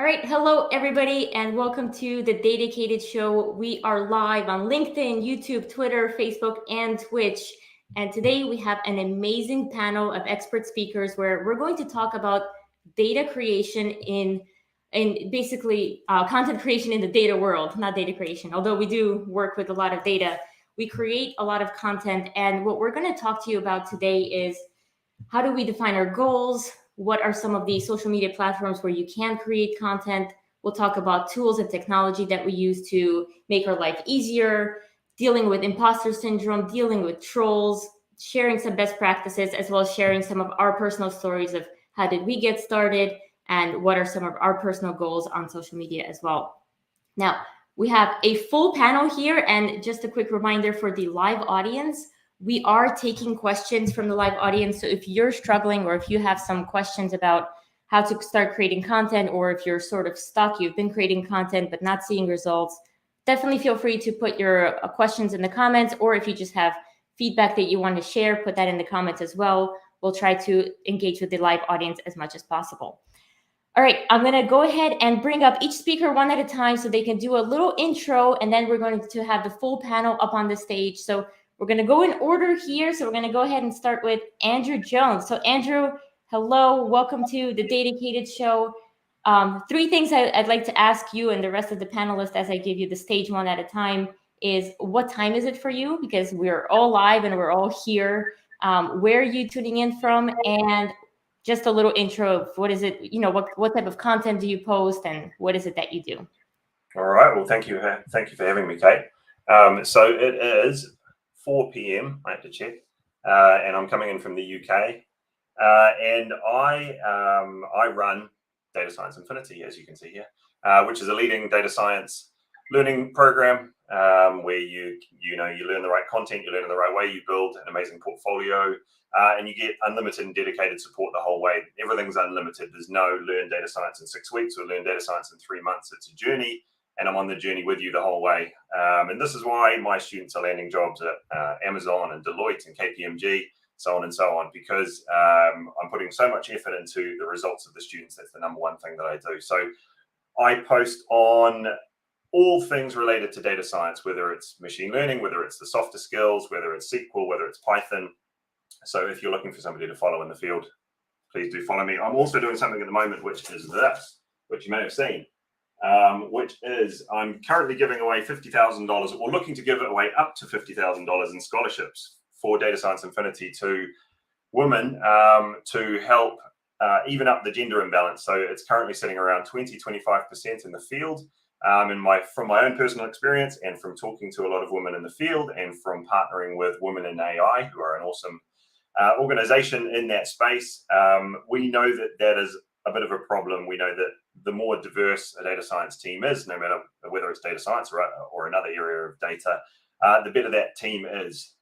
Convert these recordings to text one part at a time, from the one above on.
All right, hello everybody, and welcome to the Dedicated Show. We are live on LinkedIn, YouTube, Twitter, Facebook, and Twitch. And today we have an amazing panel of expert speakers where we're going to talk about data creation in basically content creation in the data world, not data creation. Although we do work with a lot of data, we create a lot of content. And what we're going to talk to you about today is how do we define our goals? What are some of the social media platforms where you can create content? We'll talk about tools and technology that we use to make our life easier, dealing with imposter syndrome, dealing with trolls, sharing some best practices, as well as sharing some of our personal stories of how did we get started and what are some of our personal goals on social media as well. Now, we have a full panel here, and just a quick reminder for the live audience, we are taking questions from the live audience. So if you're struggling or if you have some questions about how to start creating content, or if you're sort of stuck, you've been creating content but not seeing results, definitely feel free to put your questions in the comments, or if you just have feedback that you want to share, put that in the comments as well. We'll try to engage with the live audience as much as possible. All right, I'm going to go ahead and bring up each speaker one at a time so they can do a little intro, and then we're going to have the full panel up on the stage. So we're going to go in order here. So we're going to go ahead and start with Andrew Jones. So Andrew, hello, welcome to the Dedicated Show. Three things I'd like to ask you and the rest of the panelists as I give you the stage one at a time is, what time is it for you? Because we're all live and we're all here. Where are you tuning in from? And just a little intro of what is it, what type of content do you post and what is it that you do? All right, well, thank you for having me, Kate. So it is 4 p.m. I have to check, and I'm coming in from the UK, and I run Data Science Infinity, as you can see here, which is a leading data science learning program where you learn the right content, you learn in the right way, you build an amazing portfolio, and you get unlimited and dedicated support the whole way. Everything's unlimited. There's no learn data science in 6 weeks or learn data science in 3 months. It's a journey, and I'm on the journey with you the whole way. And this is why my students are landing jobs at Amazon and Deloitte and KPMG, so on and so on, because I'm putting so much effort into the results of the students. That's the number one thing that I do. So I post on all things related to data science, whether it's machine learning, whether it's the softer skills, whether it's SQL, whether it's Python. So if you're looking for somebody to follow in the field, please do follow me. I'm also doing something at the moment, which is this, which you may have seen, which is I'm currently giving away $50,000, or looking to give it away up to $50,000 in scholarships for Data Science Infinity to women to help even up the gender imbalance. So it's currently sitting around 20-25% in the field. From my own personal experience, and from talking to a lot of women in the field, and from partnering with Women in AI, who are an awesome organization in that space, we know that is a bit of a problem. We know that the more diverse a data science team is, no matter whether it's data science or another area of data, the better that team is.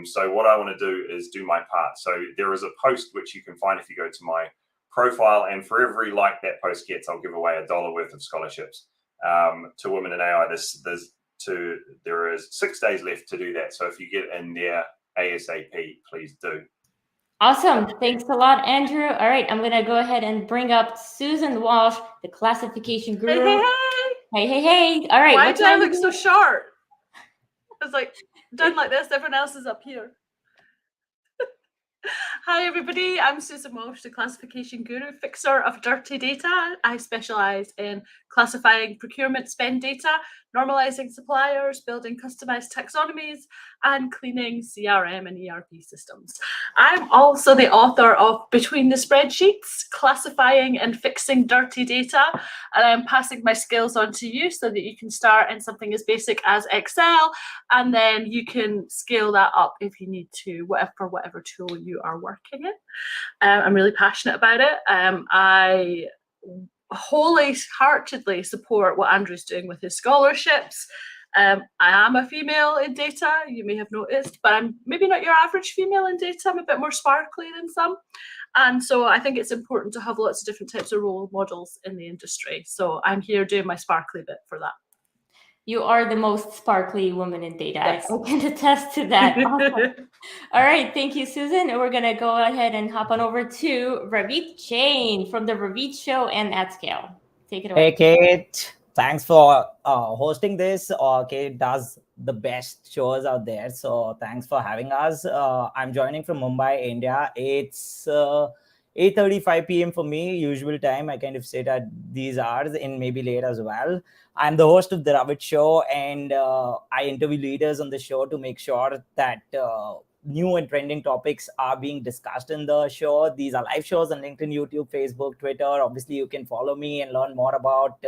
So what I want to do is do my part. So there is a post which you can find if you go to my profile, and for every like that post gets, I'll give away $1 worth of scholarships to Women in AI. There is 6 days left to do that. So if you get in there ASAP, please do. Awesome. Thanks a lot, Andrew. All right, I'm going to go ahead and bring up Susan Walsh, the classification guru. Hey. All right. Why do I look so short? It's like done like this. Everyone else is up here. Hi, everybody. I'm Susan Walsh, the classification guru, fixer of dirty data. I specialize in classifying procurement spend data, normalizing suppliers, building customized taxonomies, and cleaning CRM and ERP systems. I'm also the author of Between the Spreadsheets, Classifying and Fixing Dirty Data, and I'm passing my skills on to you so that you can start in something as basic as Excel, and then you can scale that up if you need to, for whatever tool you are working in. I'm really passionate about it. I wholeheartedly support what Andrew's doing with his scholarships. I am a female in data, you may have noticed, but I'm maybe not your average female in data. I'm a bit more sparkly than some. And so I think it's important to have lots of different types of role models in the industry. So I'm here doing my sparkly bit for that. You are the most sparkly woman in data. Yes. I can attest to that. Awesome. All right. Thank you, Susan. And we're going to go ahead and hop on over to Ravit Jain from the Ravit Show and At Scale. Take it away. Hey, Kate. Thanks for hosting this. Kate does the best shows out there. So thanks for having us. I'm joining from Mumbai, India. It's 8:35 p.m. for me, usual time. I kind of sit at these hours and maybe late as well. I'm the host of The Rabbit Show, and I interview leaders on the show to make sure that new and trending topics are being discussed in the show. These are live shows on LinkedIn, YouTube, Facebook, Twitter. Obviously, you can follow me and learn more about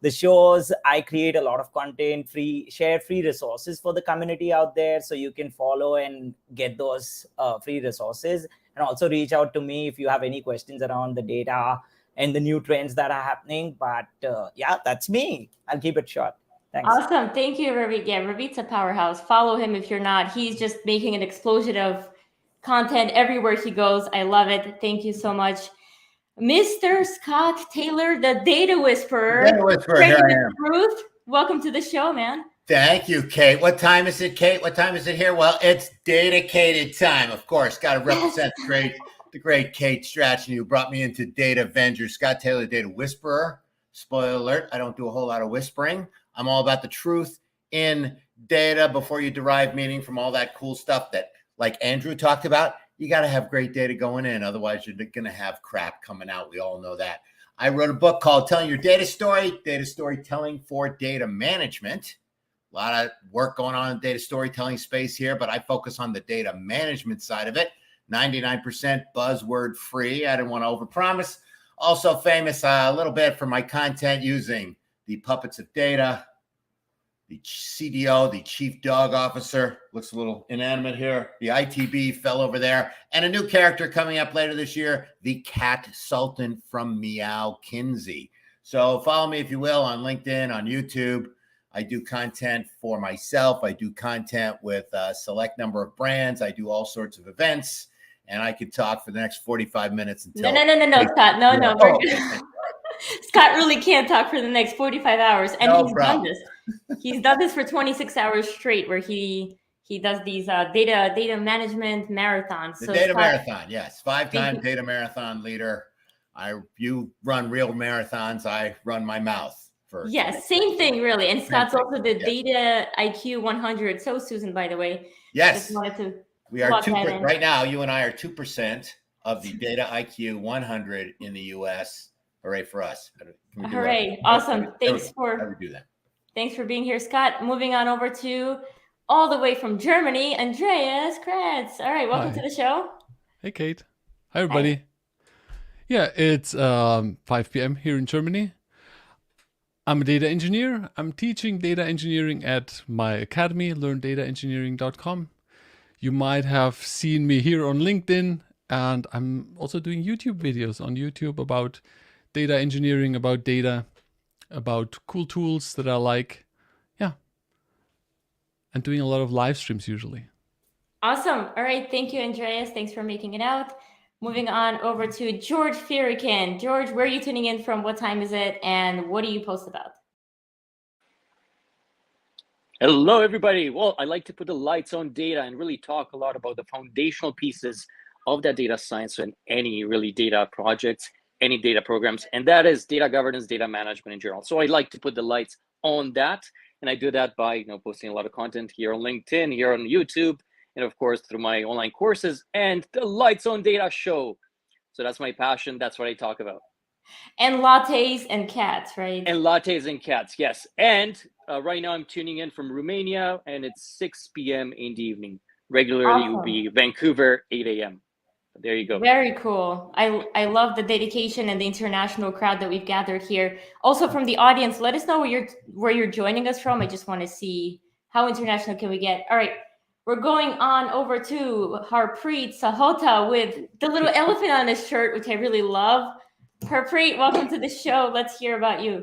the shows. I create a lot of content, share free resources for the community out there. So you can follow and get those free resources. And also reach out to me if you have any questions around the data and the new trends that are happening. But yeah, that's me. I'll keep it short. Thanks. Awesome. Thank you, Ravit. Yeah, Ravit's a powerhouse. Follow him if you're not. He's just making an explosion of content everywhere he goes. I love it. Thank you so much. Mr. Scott Taylor, the Data Whisperer. Data Whisperer, here I am. Ruth, welcome to the show, man. Thank you, Kate. What time is it, Kate? What time is it here? Well, it's dedicated time, of course. Got to represent the great Kate Strachan, who brought me into DataVengers. Scott Taylor, Data Whisperer. Spoiler alert, I don't do a whole lot of whispering. I'm all about the truth in data before you derive meaning from all that cool stuff that, like Andrew talked about, you got to have great data going in. Otherwise, you're going to have crap coming out. We all know that. I wrote a book called Telling Your Data Storytelling for Data Management. A lot of work going on in the data storytelling space here, but I focus on the data management side of it. 99% buzzword free. I didn't want to overpromise. Also famous a little bit for my content using the puppets of data, the CDO, the Chief Dog Officer, looks a little inanimate here. The ITB fell over there. And a new character coming up later this year, the Cat Sultan from Meow Kinsey. So follow me, if you will, on LinkedIn, on YouTube. I do content for myself. I do content with a select number of brands. I do all sorts of events. And I could talk for the next 45 minutes until... No, Scott. No. Scott really can't talk for the next 45 hours. And No he's problem. done this. He's done this for 26 hours straight, where he does these data management marathons. The so data Scott, marathon, yes. 5-time data marathon leader. You run real marathons. I run my mouth. Yes, same thing, really. And Scott's also the Yes. Data IQ 100. So, Susan, by the way. Yes. Just wanted to We are plug 2%. that in. Right now, you and I are 2% of the Data IQ 100 in the US. Hooray for us. Can we do Hooray. that? Awesome. How Thanks do we do that? Thanks for being here, Scott. Moving on over to all the way from Germany, Andreas Kretz. All right, welcome to the show. Hey, Kate. Hi, everybody. Hi. Yeah, it's 5 p.m. here in Germany. I'm a data engineer. I'm teaching data engineering at my academy, learndataengineering.com. You might have seen me here on LinkedIn, and I'm also doing YouTube videos on YouTube about data engineering, about data, about cool tools that I like. Yeah. And doing a lot of live streams usually. Awesome. All right. Thank you, Andreas. Thanks for making it out. Moving on over to George Firikin. George, where are you tuning in from? What time is it? And what do you post about? Hello, everybody. Well, I like to put the lights on data and really talk a lot about the foundational pieces of that data science and any really data projects, any data programs, and that is data governance, data management in general. So I like to put the lights on that, and I do that by posting a lot of content here on LinkedIn, here on YouTube, and of course through my online courses and the Lights on Data show. So that's my passion. That's what I talk about. And lattes and cats, right? And lattes and cats, yes. And right now I'm tuning in from Romania, and it's 6 p.m. in the evening. Regularly it will be Vancouver, 8 a.m. There you go. Very cool. I love the dedication and the international crowd that we've gathered here. Also from the audience, let us know where you're joining us from. I just want to see how international can we get. All right. We're going on over to Harpreet Sahota with the little elephant on his shirt, which I really love. Harpreet, welcome to the show. Let's hear about you.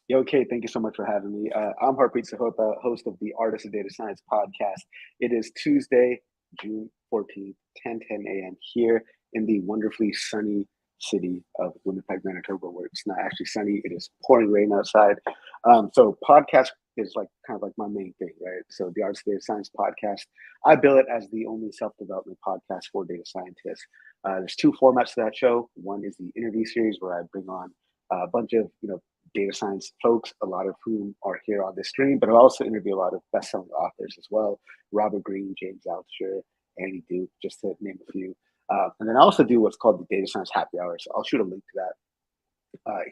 Yo, Kate, thank you so much for having me. I'm Harpreet Sahota, host of the Artists of Data Science podcast. It is Tuesday, June 14th, 10 a.m. here in the wonderfully sunny city of Winnipeg, Manitoba, where it's not actually sunny. It is pouring rain outside. So podcast is kind of like my main thing, right? So the Artists of Data Science podcast, I bill it as the only self-development podcast for data scientists. There's two formats to that show. One is the interview series where I bring on a bunch of data science folks, a lot of whom are here on this stream, but I also interview a lot of best-selling authors as well: Robert Greene, James Altucher, Andy Duke, just to name a few. And then I also do what's called the Data Science Happy Hours. I'll shoot a link to that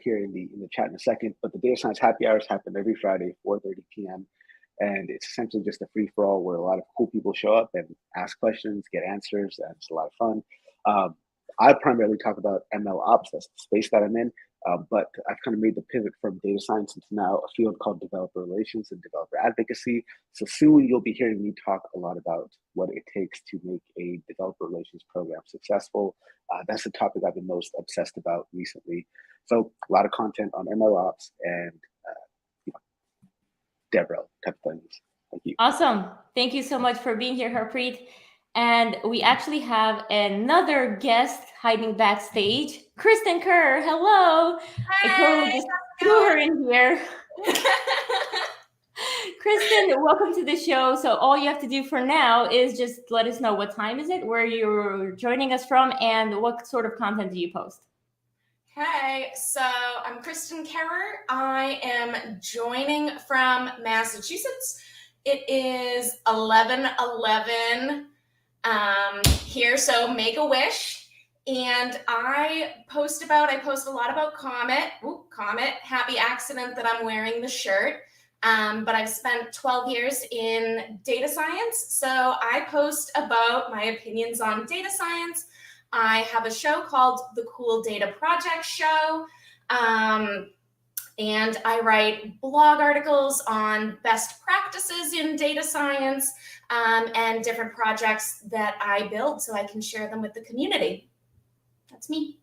here in the chat in a second. But the Data Science Happy Hours happen every Friday, 4:30 p.m. And it's essentially just a free-for-all where a lot of cool people show up and ask questions, get answers, and it's a lot of fun. I primarily talk about ML ops, that's the space that I'm in, but I've kind of made the pivot from data science into now a field called developer relations and developer advocacy. So soon you'll be hearing me talk a lot about what it takes to make a developer relations program successful. That's the topic I've been most obsessed about recently. So a lot of content on ML ops and DevRel type of things. Thank you. Awesome. Thank you so much for being here, Harpreet. And we actually have another guest hiding backstage, Kristen Kerr. Hello. Hey, I totally just threw her in here. Kristen, welcome to the show. So all you have to do for now is just let us know what time is it, where you're joining us from, and what sort of content do you post? Hey, so I'm Kristen Kerr. I am joining from Massachusetts. It is 11:11 here, so make a wish. And I post a lot about Comet. Ooh, Comet, happy accident that I'm wearing the shirt. But I've spent 12 years in data science, so I post about my opinions on data science. I have a show called The Cool Data Project Show, and I write blog articles on best practices in data science and different projects that I build so I can share them with the community. That's me.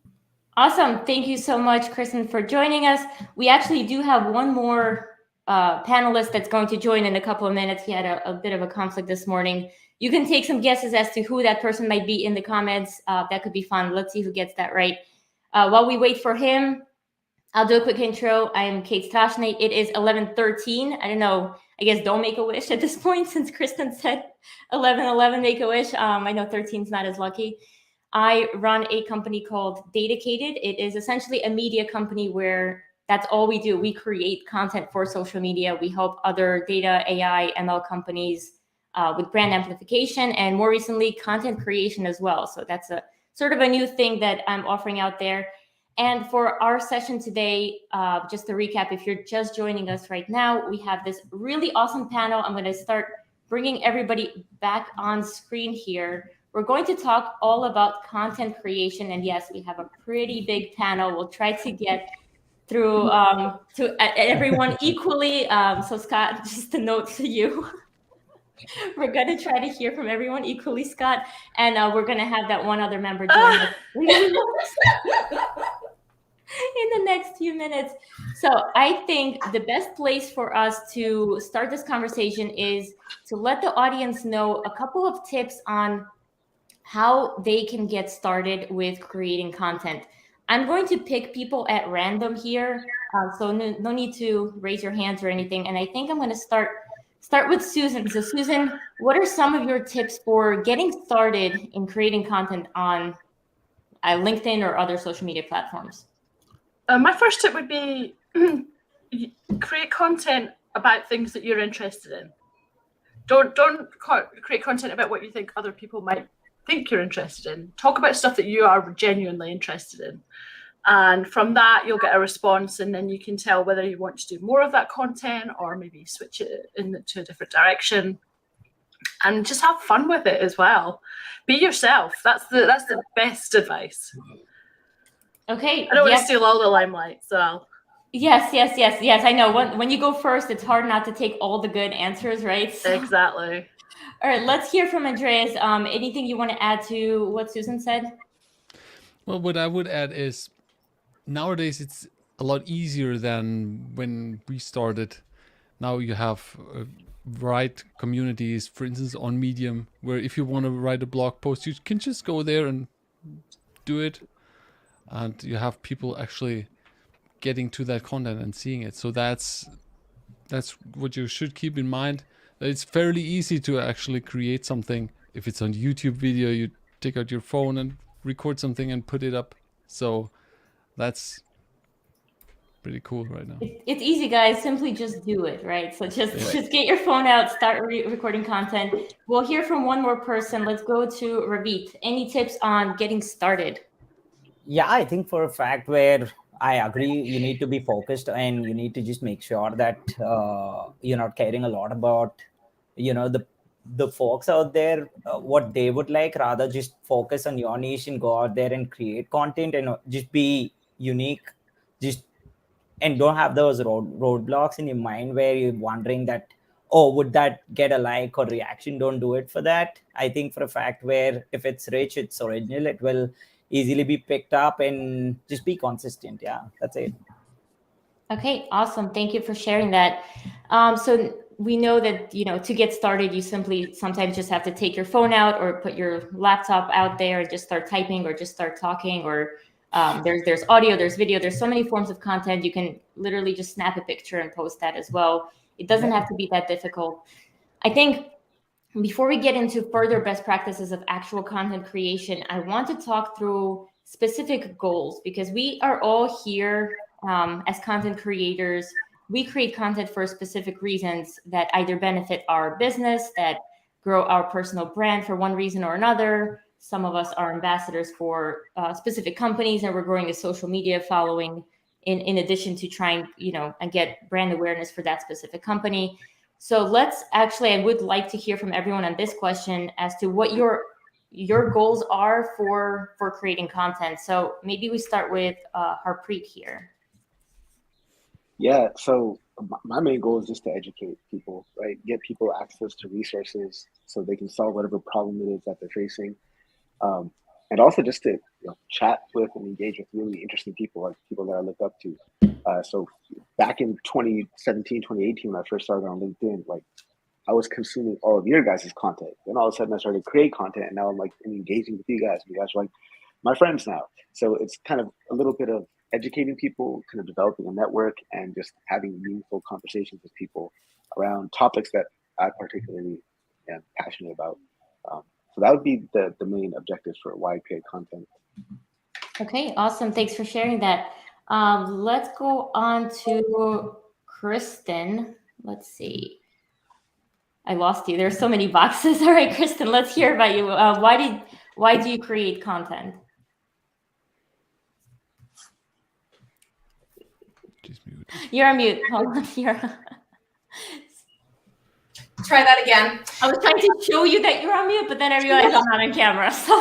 Awesome. Thank you so much, Kristen, for joining us. We actually do have one more panelist that's going to join in a couple of minutes. He had a bit of a conflict this morning. You can take some guesses as to who that person might be in the comments. That could be fun. Let's see who gets that right. While we wait for him, I'll do a quick intro. I'm Kate Stoshny. It is 11:13. I don't know. I guess don't make a wish at this point since Kristen said 11:11 make a wish. I know 13 is not as lucky. I run a company called Datacated. It is essentially a media company where that's all we do. We create content for social media. We help other data, AI, ML companies with brand amplification, and more recently, content creation as well. So that's a sort of a new thing that I'm offering out there. And for our session today, just to recap, if you're just joining us right now, we have this really awesome panel. I'm going to start bringing everybody back on screen here. We're going to talk all about content creation. And yes, we have a pretty big panel. We'll try to get through to everyone equally. So Scott, just a note to you. We're going to try to hear from everyone equally, Scott. And we're going to have that one other member join us in the next few minutes. So I think the best place for us to start this conversation is to let the audience know a couple of tips on how they can get started with creating content. I'm going to pick people at random here, so no need to raise your hands or anything. And I think I'm going to start with Susan. So Susan, what are some of your tips for getting started in creating content on LinkedIn or other social media platforms? My first tip would be create content about things that you're interested in. Don't create content about what you think other people might think you're interested in. Talk about stuff that you are genuinely interested in. And from that, you'll get a response, and then you can tell whether you want to do more of that content or maybe switch it into a different direction. And just have fun with it as well. Be yourself. That's the best advice. Okay. I don't want to steal all the limelight, so. Yes. I know. When you go first, it's hard not to take all the good answers, right? So, exactly. all right, let's hear from Andreas. Anything you want to add to what Susan said? Well, what I would add is nowadays it's a lot easier than when we started. Now you have right communities, for instance, on Medium, where if you want to write a blog post, you can just go there and do it. And you have people actually getting to that content and seeing it. So that's what you should keep in mind. It's fairly easy to actually create something. If it's on YouTube video, you take out your phone and record something and put it up. So that's pretty cool right now. It's easy, guys. Simply just do it, right? So just get your phone out, start recording content. We'll hear from one more person. Let's go to Ravit. Any tips on getting started? Yeah, I think for a fact where I agree, you need to be focused and you need to just make sure that you're not caring a lot about, the folks out there, what they would like. Rather, just focus on your niche and go out there and create content and just be unique. Just and don't have those roadblocks in your mind where you're wondering that, oh, would that get a like or reaction? Don't do it for that. I think for a fact where if it's rich, it's original, it will easily be picked up, and just be consistent. Yeah, that's it. Okay, awesome. Thank you for sharing that. So we know that, to get started, you simply sometimes just have to take your phone out or put your laptop out there and just start typing or just start talking, or there's audio, there's video, there's so many forms of content. You can literally just snap a picture and post that as well. It doesn't have to be that difficult. I think before we get into further best practices of actual content creation, I want to talk through specific goals, because we are all here as content creators. We create content for specific reasons that either benefit our business, that grow our personal brand for one reason or another. Some of us are ambassadors for specific companies, and we're growing a social media following in addition to trying, and get brand awareness for that specific company. So I would like to hear from everyone on this question as to what your goals are for creating content. So maybe we start with Harpreet here. Yeah, so my main goal is just to educate people, right? Get people access to resources so they can solve whatever problem it is that they're facing. And also just to chat with and engage with really interesting people, like people that I look up to. So back in 2017, 2018, when I first started on LinkedIn, like I was consuming all of your guys' content. Then all of a sudden I started to create content, and now I'm like engaging with you guys. You guys are like my friends now. So it's kind of a little bit of educating people, kind of developing a network, and just having meaningful conversations with people around topics that I particularly am passionate about. So that would be the main objectives for why I create content. Okay, awesome. Thanks for sharing that. Let's go on to Kristen. Let's see. I lost you. There's so many boxes. All right, Kristen, let's hear about you. Why do you create content? You're on mute. Hold on. Try that again. I was trying to show you that you're on mute, but then I realized I'm not on camera. So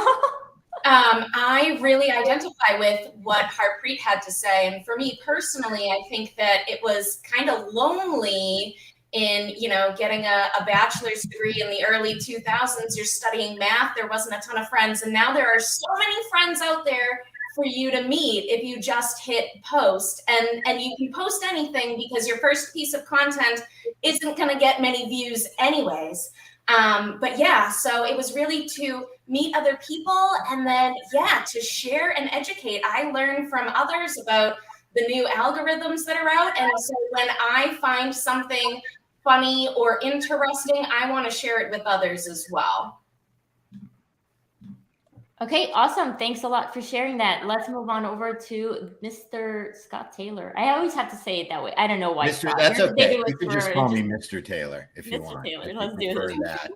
I really identify with what Harpreet had to say. And for me personally, I think that it was kind of lonely in, getting a bachelor's degree in the early 2000s. You're studying math. There wasn't a ton of friends. And now there are so many friends out there for you to meet if you just hit post. And you can post anything because your first piece of content isn't going to get many views anyways. But yeah, so it was really to meet other people and then, to share and educate. I learn from others about the new algorithms that are out. And so when I find something funny or interesting, I want to share it with others as well. Okay, awesome. Thanks a lot for sharing that. Let's move on over to Mr. Scott Taylor. I always have to say it that way. I don't know why. Mr. Scott. That's You're okay. You can just call me Mr. Taylor if you Mr. want. Taylor, if let's you do prefer it. that.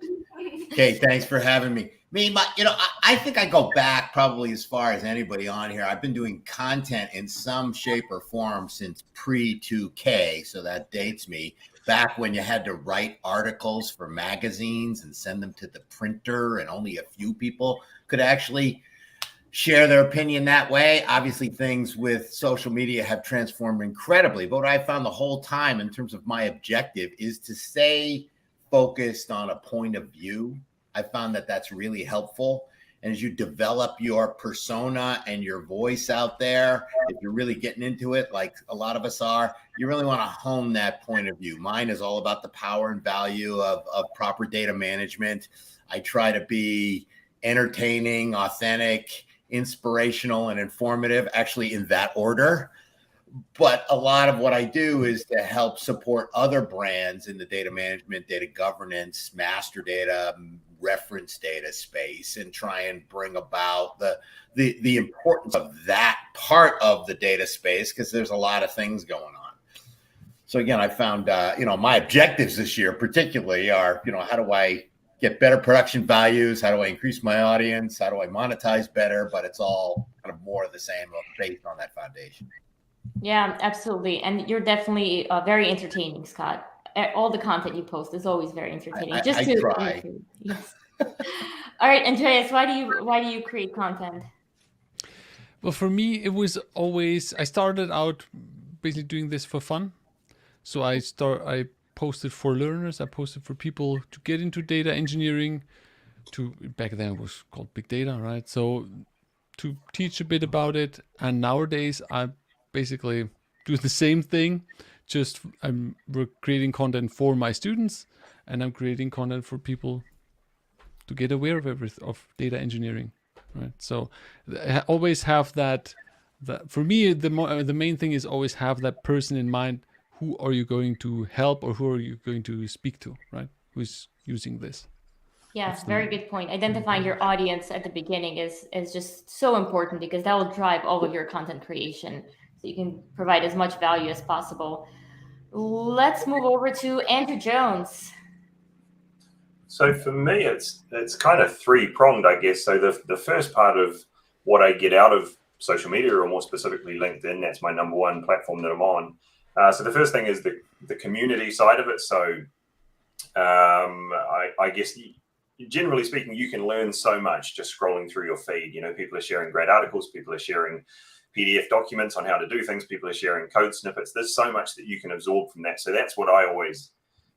Okay, thanks for having me. I think I go back probably as far as anybody on here. I've been doing content in some shape or form since pre-2K, so that dates me. Back when you had to write articles for magazines and send them to the printer, and only a few people could actually share their opinion that way. Obviously, things with social media have transformed incredibly. But what I found the whole time in terms of my objective is to stay focused on a point of view. I found that that's really helpful. And as you develop your persona and your voice out there, if you're really getting into it, like a lot of us are, you really want to hone that point of view. Mine is all about the power and value of proper data management. I try to be entertaining, authentic, inspirational, and informative, actually in that order. But a lot of what I do is to help support other brands in the data management, data governance, master data, reference data space and try and bring about the importance of that part of the data space, because there's a lot of things going on. So again, I found, my objectives this year particularly are, how do I get better production values? How do I increase my audience? How do I monetize better? But it's all kind of more of the same based on that foundation. Yeah, absolutely. And you're definitely very entertaining, Scott. All the content you post is always very entertaining. I try. Yes. All right, Andreas, why do you create content? Well, for me, it was always, I started out basically doing this for fun. So I posted for learners. I posted for people to get into data engineering. Back then it was called big data, right? So to teach a bit about it. And nowadays I basically do the same thing. Just I'm creating content for my students, and I'm creating content for people to get aware of data engineering, right? So I always have that. For me, the main thing is always have that person in mind. Who are you going to help, or who are you going to speak to, right? Who's using this? Yeah, very good point. Identifying your audience at the beginning is just so important, because that will drive all of your content creation, so you can provide as much value as possible. Let's move over to Andrew Jones. So for me, it's kind of three-pronged, I guess. So the first part of what I get out of social media, or more specifically LinkedIn, that's my number one platform that I'm on. So the first thing is the community side of it. So I guess generally speaking, you can learn so much just scrolling through your feed. People are sharing great articles, people are sharing PDF documents on how to do things, people are sharing code snippets. There's so much that you can absorb from that. So that's what I always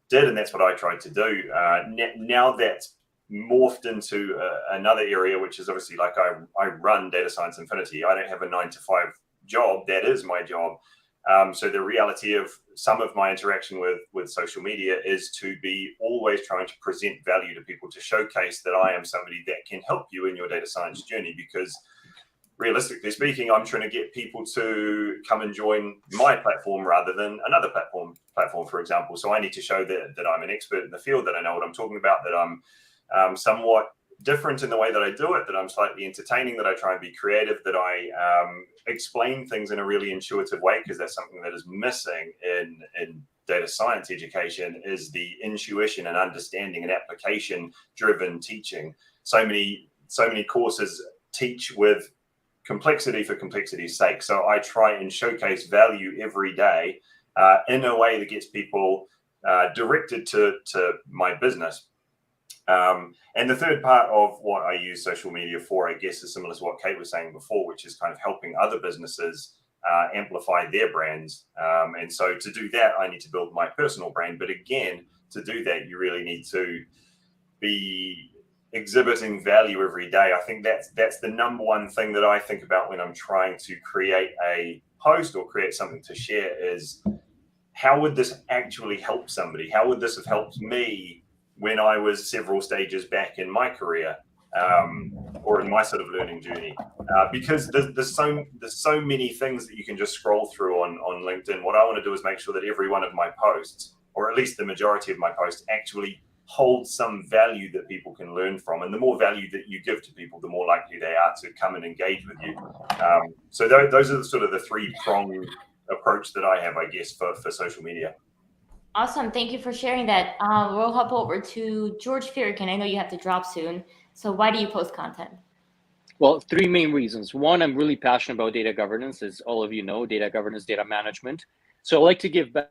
did, and that's what I tried to do. Now that's morphed into another area, which is obviously like I run Data Science Infinity. I don't have a 9-to-5 job. That is my job. So the reality of some of my interaction with social media is to be always trying to present value to people, to showcase that I am somebody that can help you in your data science journey, because realistically speaking, I'm trying to get people to come and join my platform rather than another platform, for example. So I need to show that I'm an expert in the field, that I know what I'm talking about, that I'm somewhat different in the way that I do it, that I'm slightly entertaining, that I try and be creative, that I explain things in a really intuitive way, because that's something that is missing in data science education, is the intuition and understanding and application driven teaching. So many courses teach with complexity for complexity's sake. So I try and showcase value every day in a way that gets people directed to my business. And the third part of what I use social media for, I guess, is similar to what Kate was saying before, which is kind of helping other businesses amplify their brands. And so to do that, I need to build my personal brand. But again, to do that, you really need to be exhibiting value every day. I think that's the number one thing that I think about when I'm trying to create a post or create something to share, is how would this actually help somebody? How would this have helped me when I was several stages back in my career, or in my sort of learning journey? Because there's so many things that you can just scroll through on LinkedIn. What I want to do is make sure that every one of my posts, or at least the majority of my posts, actually hold some value that people can learn from. And the more value that you give to people, the more likely they are to come and engage with you. So those are sort of the three-pronged approach that I have, I guess, for social media. Awesome. Thank you for sharing that. We'll hop over to George Firikin. I know you have to drop soon. So why do you post content? Well, three main reasons. One, I'm really passionate about data governance, as all of you know, data governance, data management. So I like to give back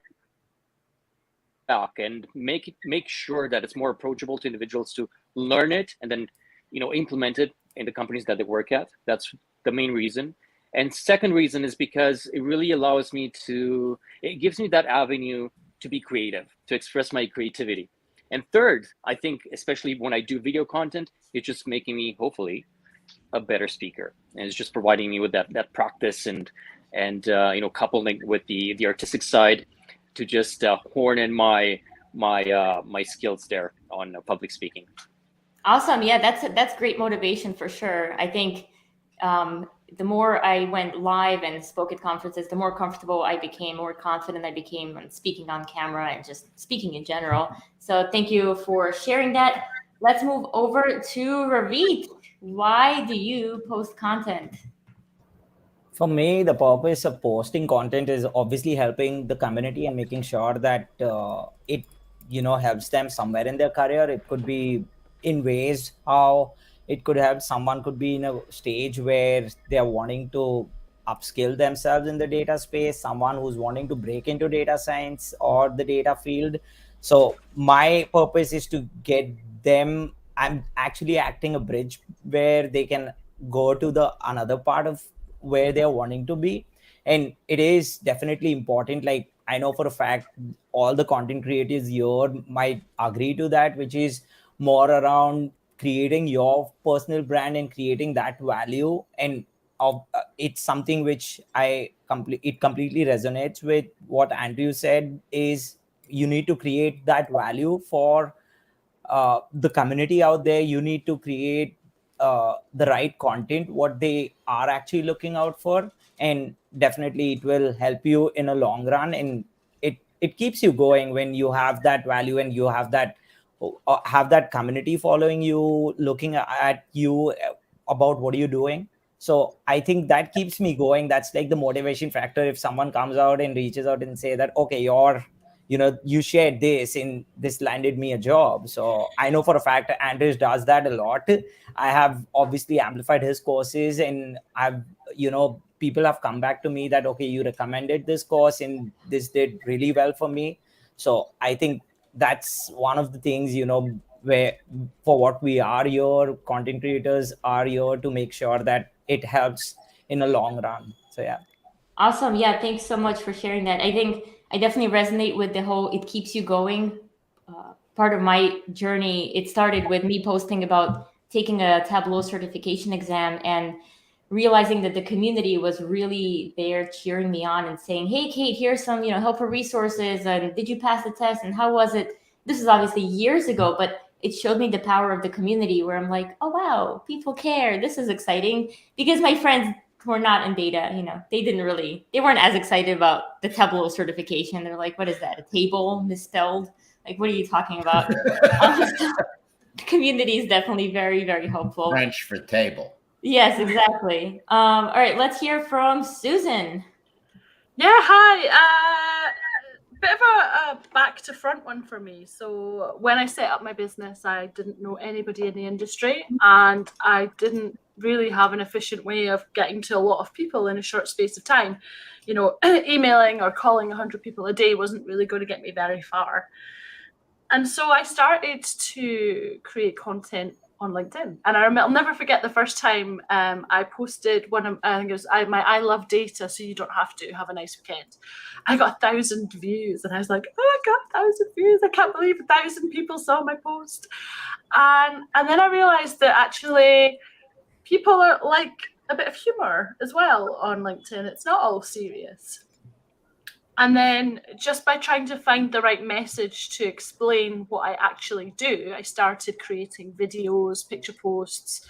and make sure that it's more approachable to individuals to learn it and then, implement it in the companies that they work at. That's the main reason. And second reason is because it really allows me it gives me that avenue to be creative, to express my creativity. And third, I think, especially when I do video content, it's just making me, hopefully, a better speaker. And it's just providing me with that practice and coupling with the artistic side to just hone in my skills there on public speaking. Awesome. Yeah, that's great motivation for sure. I think the more I went live and spoke at conferences, the more comfortable I became, more confident I became on speaking on camera and just speaking in general. So thank you for sharing that. let's move over to Ravit. Why do you post content? For me, the purpose of posting content is obviously helping the community and making sure that it helps them somewhere in their career. It could be in ways how it could help someone, could be in a stage where they are wanting to upskill themselves in the data space, someone who's wanting to break into data science or the data field. So my purpose is to get them, I'm actually acting a bridge where they can go to the another part of where they're wanting to be. And it is definitely important. Like, I know for a fact all the content creators here might agree to that, which is more around creating your personal brand and creating that value. And it's something which it completely resonates with what Andrew said, is you need to create that value for the community out there. You need to create the right content, what they are actually looking out for, and definitely it will help you in a long run. And it keeps you going when you have that value and you have that community following you, looking at you about what you're doing. So I think that keeps me going. That's like the motivation factor. If someone comes out and reaches out and say that, okay, you shared this and this landed me a job. So I know for a fact Anders does that a lot. I have obviously amplified his courses, and people have come back to me that, okay, you recommended this course and this did really well for me. So I think that's one of the things, where for what we are here, content creators are here to make sure that it helps in a long run. So yeah. Awesome. Yeah, thanks so much for sharing that. I think I definitely resonate with the whole it keeps you going part of my journey. It started with me posting about taking a Tableau certification exam and realizing that the community was really there cheering me on and saying, hey, Kate, here's some, helpful resources. And did you pass the test? And how was it? This is obviously years ago, but it showed me the power of the community where I'm like, oh, wow, people care. This is exciting. Because my friends who are not in data, they weren't as excited about the Tableau certification. They're like, what is that? A table misspelled? Like, what are you talking about? The community is definitely very, very helpful. French for table. Yes, exactly. All right, let's hear from Susan. Yeah, hi. Bit of a back to front one for me. So when I set up my business, I didn't know anybody in the industry, and I didn't really have an efficient way of getting to a lot of people in a short space of time. Emailing or calling 100 people a day wasn't really going to get me very far. And so I started to create content on LinkedIn. And I'll never forget the first time I posted one of, I think it was my I love data, so you don't have to have a nice weekend. I got 1,000 views, and I was like, oh, I got 1,000 views. I can't believe 1,000 people saw my post. And then I realized that actually people are like a bit of humor as well on LinkedIn. It's not all serious. And then just by trying to find the right message to explain what I actually do, I started creating videos, picture posts,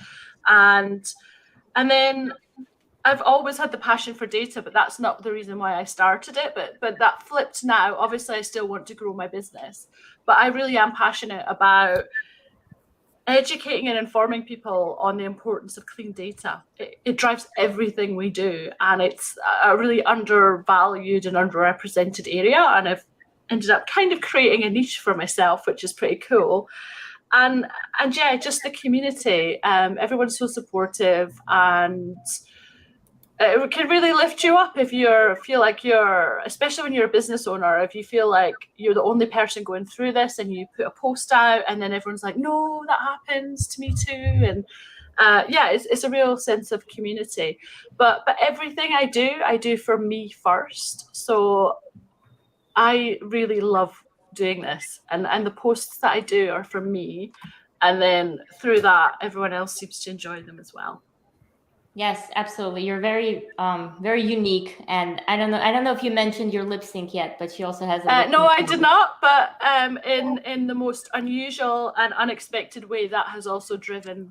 and then I've always had the passion for data, but that's not the reason why I started it. But that flipped now. Obviously, I still want to grow my business, but I really am passionate about educating and informing people on the importance of clean data. It drives everything we do, and it's a really undervalued and underrepresented area, and I've ended up kind of creating a niche for myself, which is pretty cool. And yeah, just the community, everyone's so supportive, and it can really lift you up if feel like you're, especially when you're a business owner, if you feel like you're the only person going through this and you put a post out and then everyone's like, no, that happens to me too. And yeah, it's a real sense of community. But everything I do for me first. So I really love doing this, and the posts that I do are for me. And then through that, everyone else seems to enjoy them as well. Yes, absolutely. You're very, very unique, and I don't know if you mentioned your lip sync yet, but she also has. No, I did not. But in the most unusual and unexpected way, that has also driven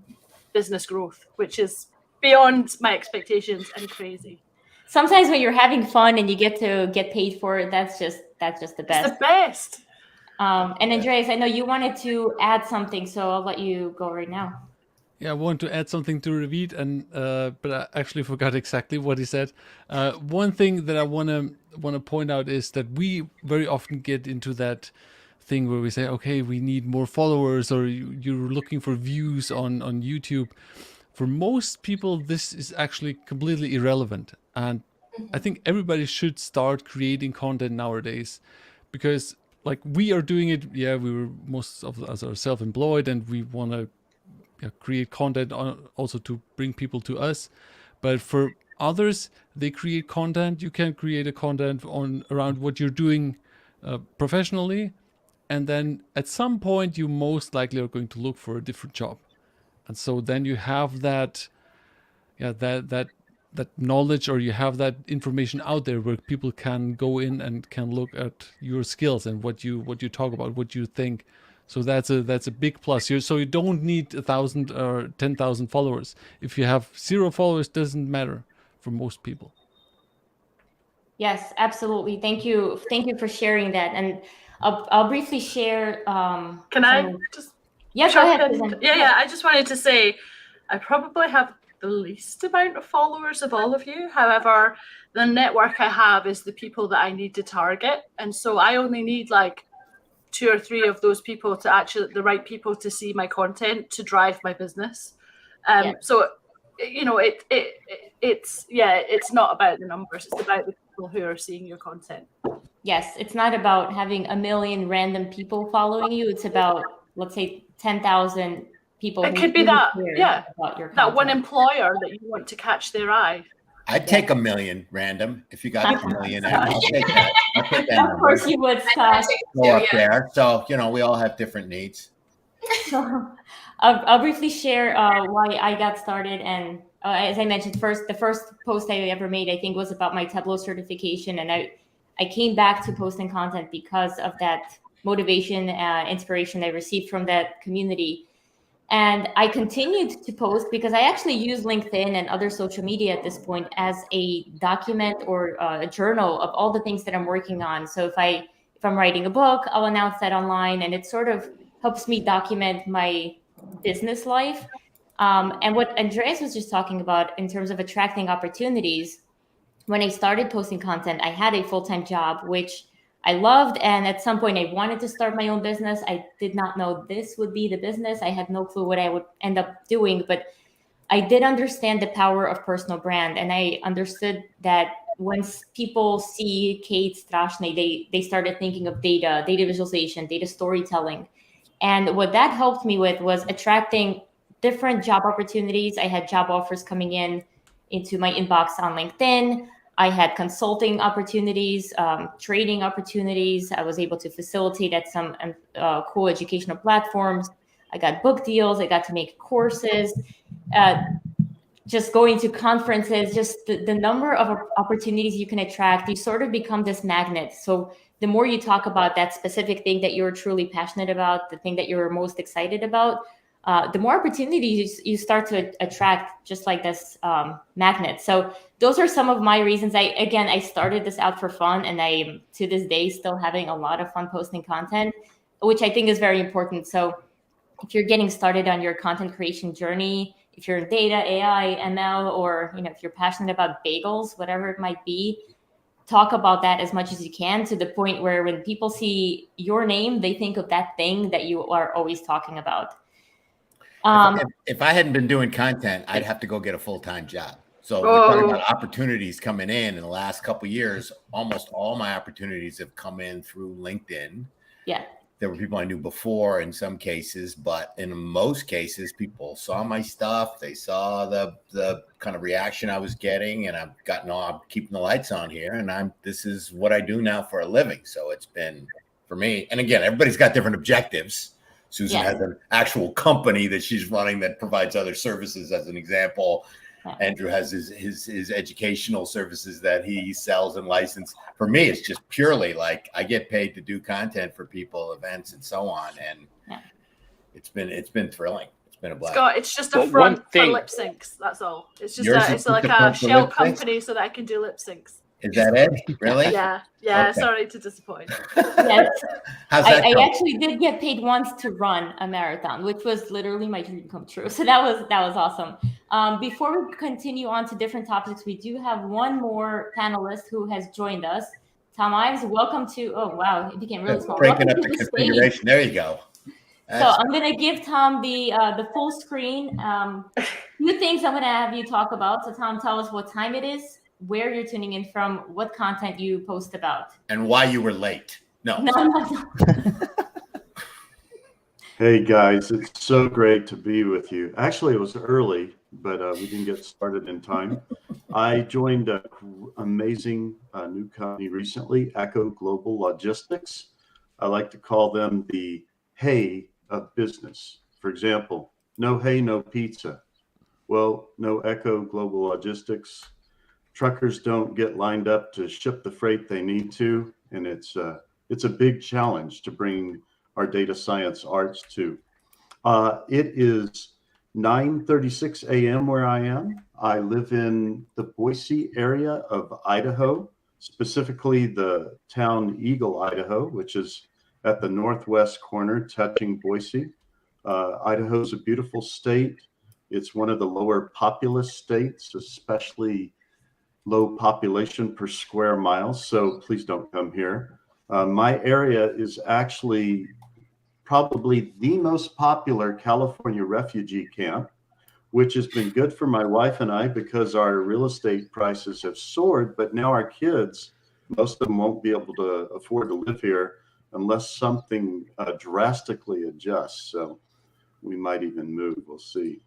business growth, which is beyond my expectations and crazy. Sometimes when you're having fun and you get to get paid for it, that's just the best. It's the best. And Andreas, I know you wanted to add something, so I'll let you go right now. Yeah, I want to add something to Ravid, and but I actually forgot exactly what he said. One thing that I wanna point out is that we very often get into that thing where we say, okay, we need more followers, or you're looking for views on YouTube. For most people, this is actually completely irrelevant, and I think everybody should start creating content nowadays, because like we are doing it. Yeah, most of us are self-employed, and we want to create content also to bring people to us. But for others, they create content. You can create a content around what you're doing professionally, and then at some point you most likely are going to look for a different job, and so then you have that knowledge, or you have that information out there where people can go in and can look at your skills and what you talk about, what you think. So that's a big plus here. So you don't need 1,000 or 10,000 followers. If you have 0 followers, doesn't matter for most people. Yes, absolutely. Thank you for sharing that. And I'll briefly share. Can I just? Yeah, go ahead, Kristen. Yeah. I just wanted to say, I probably have the least amount of followers of all of you. However, the network I have is the people that I need to target, and so I only need like 2 or 3 of those people to actually, the right people to see my content to drive my business. So, you know, it's not about the numbers. It's about the people who are seeing your content. Yes, it's not about having a million random people following you. It's about, let's say, 10,000 people. It could be that, about your that one employer that you want to catch their eye. I'd take a million random if you got a million. I'll take that. I'll take that of course you would, Scott. Go up there. So, you know, we all have different needs. I'll briefly share why I got started. And as I mentioned, the first post I ever made, I think, was about my Tableau certification. And I came back to posting content because of that motivation, inspiration I received from that community. And I continued to post because I actually use LinkedIn and other social media at this point as a document or a journal of all the things that I'm working on. So if I'm writing a book, I'll announce that online, and it sort of helps me document my business life. And what Andreas was just talking about in terms of attracting opportunities, when I started posting content, I had a full-time job, which I loved. And at some point I wanted to start my own business. I did not know this would be the business. I had no clue what I would end up doing, but I did understand the power of personal brand. And I understood that once people see Kate Straszny, they started thinking of data visualization, data storytelling. And what that helped me with was attracting different job opportunities. I had job offers coming into my inbox on LinkedIn. I had consulting opportunities, trading opportunities. I was able to facilitate at some cool educational platforms. I got book deals. I got to make courses, just going to conferences, just the number of opportunities you can attract. You sort of become this magnet. So the more you talk about that specific thing that you're truly passionate about, the thing that you're most excited about, the more opportunities you start to attract, just like this magnet. So those are some of my reasons. I started this out for fun, and I am to this day still having a lot of fun posting content, which I think is very important. So if you're getting started on your content creation journey, if you're in data, AI, ML, or if you're passionate about bagels, whatever it might be, talk about that as much as you can, to the point where when people see your name, they think of that thing that you are always talking about. If I hadn't been doing content, I'd have to go get a full-time job. So we're talking about opportunities coming in the last couple of years. Almost all my opportunities have come in through LinkedIn. Yeah. There were people I knew before in some cases, but in most cases, people saw my stuff. They saw the kind of reaction I was getting, and I'm keeping the lights on here, and this is what I do now for a living. So it's been, for me, and again, everybody's got different objectives. Susan has an actual company that she's running that provides other services, as an example. Andrew has his educational services that he sells and licenses. For me, it's just purely like I get paid to do content for people, events, and so on. And it's been thrilling. It's been a blast. Scott, it's just a front for lip syncs. That's all. It's just it's like a shell company so that I can do lip syncs. Is that it? Really? Yeah. Okay. Sorry to disappoint. Yes. How's that I going? actually did get paid once to run a marathon, which was literally my dream come true. So that was awesome. Before we continue on to different topics, we do have one more panelist who has joined us. Tom Ives, welcome to. Oh wow, it became really small. Breaking Welcome up to the stage. configuration. There you go. So I'm gonna give Tom the full screen. Few things I'm gonna have you talk about. So Tom, tell us what time it is, where you're tuning in from, what content you post about, and why you were late. No. Hey guys, it's so great to be with you. Actually, it was early, but we didn't get started in time. I joined an amazing new company recently, Echo Global Logistics. I like to call them the hay of business. For example, no hay, no pizza. Well, no Echo Global Logistics. Truckers don't get lined up to ship the freight they need to, and it's a big challenge to bring our data science arts to. It is 9:36 a.m. where I am. I live in the Boise area of Idaho, specifically the town Eagle, Idaho, which is at the northwest corner touching Boise. Idaho is a beautiful state. It's one of the lower populous states, especially low population per square mile. So please don't come here. My area is actually probably the most popular California refugee camp, which has been good for my wife and I because our real estate prices have soared, but now our kids, most of them won't be able to afford to live here unless something drastically adjusts. So we might even move, we'll see.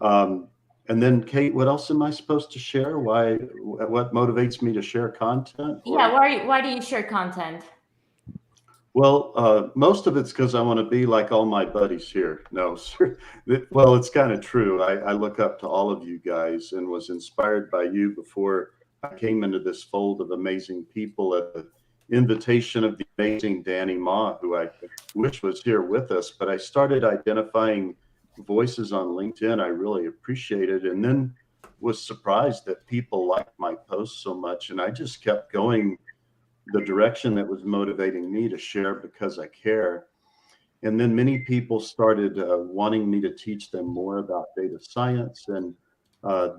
And then Kate, what else am I supposed to share? What motivates me to share content? Yeah, why do you share content? Well, most of it's because I want to be like all my buddies here. No, well, it's kind of true. I look up to all of you guys and was inspired by you before I came into this fold of amazing people at the invitation of the amazing Danny Ma, who I wish was here with us. But I started identifying voices on LinkedIn I really appreciated, and then was surprised that people liked my posts so much. And I just kept going the direction that was motivating me to share because I care. And then many people started wanting me to teach them more about data science. And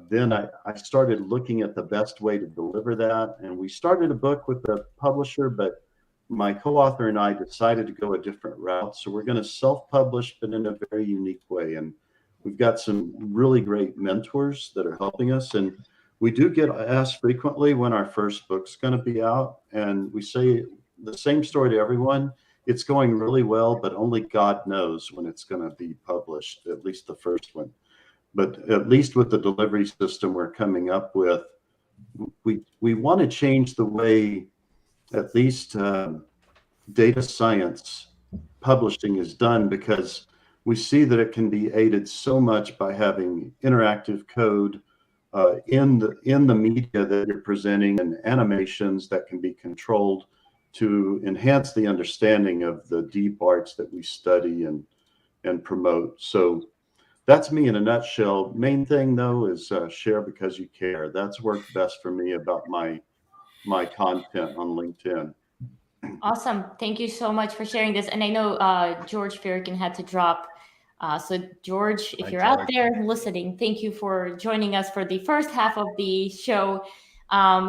then I started looking at the best way to deliver that. And we started a book with the publisher, but my co-author and I decided to go a different route. So we're going to self-publish, but in a very unique way. And we've got some really great mentors that are helping us. And we do get asked frequently when our first book's going to be out, and we say the same story to everyone. It's going really well, but only God knows when it's going to be published, at least the first one. But at least with the delivery system we're coming up with, we want to change the way at least data science publishing is done, because we see that it can be aided so much by having interactive code in the media that you're presenting, and animations that can be controlled to enhance the understanding of the deep arts that we study and promote. So that's me in a nutshell. Main thing though is share because you care. That's worked best for me about my content on LinkedIn. Awesome. Thank you so much for sharing this. And I know George Farrakhan had to drop. So George, if you're out there listening, thank you for joining us for the first half of the show.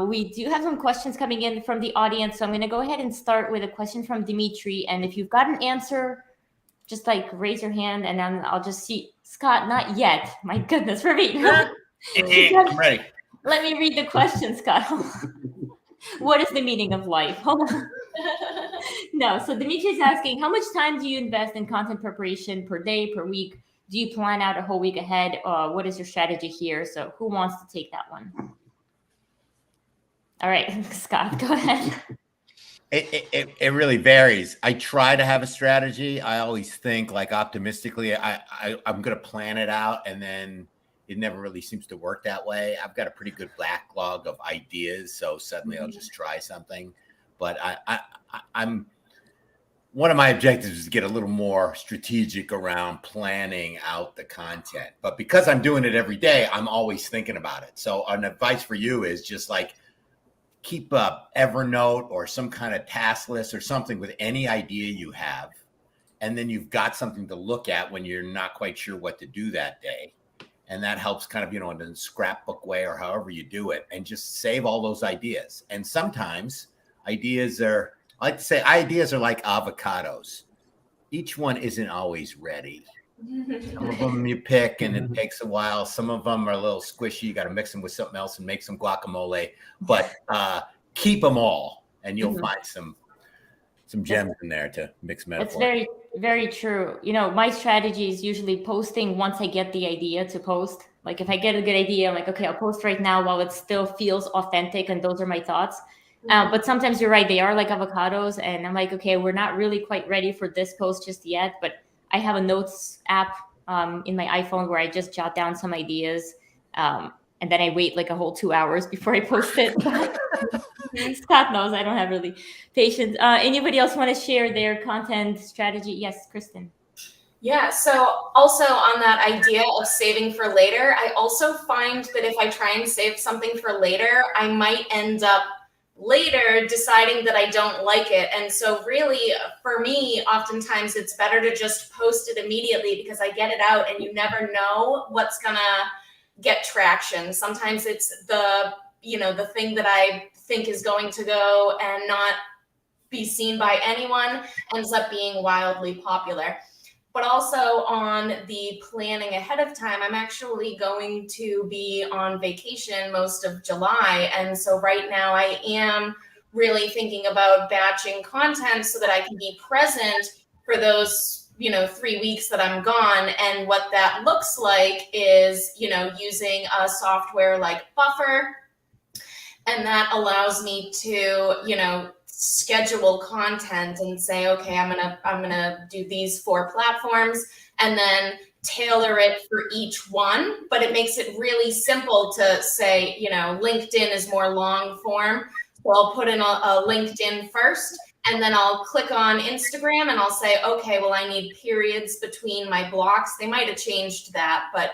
We do have some questions coming in from the audience. So I'm going to go ahead and start with a question from Dimitri. And if you've got an answer, just like raise your hand and then I'll just see. Scott, not yet. My goodness, for me. I'm ready. Let me read the question, Scott. What is the meaning of life? Hold on. No, so Dimitri is asking, how much time do you invest in content preparation per day, per week? Do you plan out a whole week ahead? What is your strategy here? So who wants to take that one? All right, Scott, go ahead. It really varies. I try to have a strategy. I always think like optimistically, I'm going to plan it out, and then it never really seems to work that way. I've got a pretty good backlog of ideas, so suddenly I'll just try something. But I'm one of my objectives is to get a little more strategic around planning out the content. But because I'm doing it every day, I'm always thinking about it. So an advice for you is just like keep a Evernote or some kind of task list or something with any idea you have. And then you've got something to look at when you're not quite sure what to do that day. And that helps kind of, in a scrapbook way or however you do it, and just save all those ideas. And sometimes ideas are, I like to say, ideas are like avocados. Each one isn't always ready. Some of them you pick and it takes a while. Some of them are a little squishy. You got to mix them with something else and make some guacamole. But keep them all, and you'll find some gems in there to mix metaphors. It's very, very true. My strategy is usually posting once I get the idea to post. Like if I get a good idea, I'm like, okay, I'll post right now while it still feels authentic and those are my thoughts. But sometimes you're right, they are like avocados, and I'm like, okay, we're not really quite ready for this post just yet, but I have a notes app in my iPhone where I just jot down some ideas, and then I wait like a whole 2 hours before I post it. Scott knows I don't have really patience. Anybody else want to share their content strategy? Yes, Kristen. Yeah, so also on that idea of saving for later, I also find that if I try and save something for later, I might end up later deciding that I don't like it. And so really, for me, oftentimes it's better to just post it immediately because I get it out and you never know what's gonna get traction. Sometimes it's the thing that I think is going to go and not be seen by anyone ends up being wildly popular. But also on the planning ahead of time, I'm actually going to be on vacation most of July. And so right now I am really thinking about batching content so that I can be present for those 3 weeks that I'm gone. And what that looks like is, using a software like Buffer. And that allows me to, schedule content and say, okay, I'm gonna do these 4 platforms and then tailor it for each one. But it makes it really simple to say, LinkedIn is more long form. So I'll put in a LinkedIn first, and then I'll click on Instagram and I'll say, okay, well, I need periods between my blocks. They might have changed that, but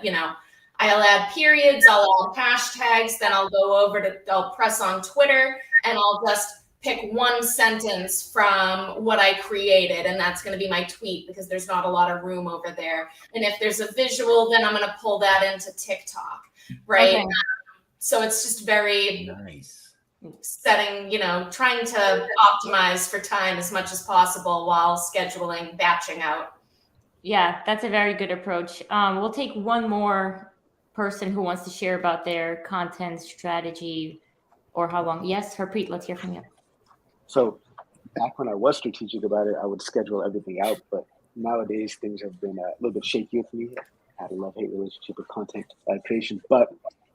I'll add periods, I'll add hashtags, then I'll press on Twitter and I'll just pick one sentence from what I created, and that's going to be my tweet because there's not a lot of room over there. And if there's a visual, then I'm going to pull that into TikTok, right? Okay. So it's just very Nice. setting, trying to optimize for time as much as possible while scheduling, batching out. Yeah, that's a very good approach. We'll take one more person who wants to share about their content strategy or how long. Yes, Harpreet, let's hear from you. So back when I was strategic about it, I would schedule everything out. But nowadays, things have been a little bit shaky with me. I had a love-hate relationship with content creation. But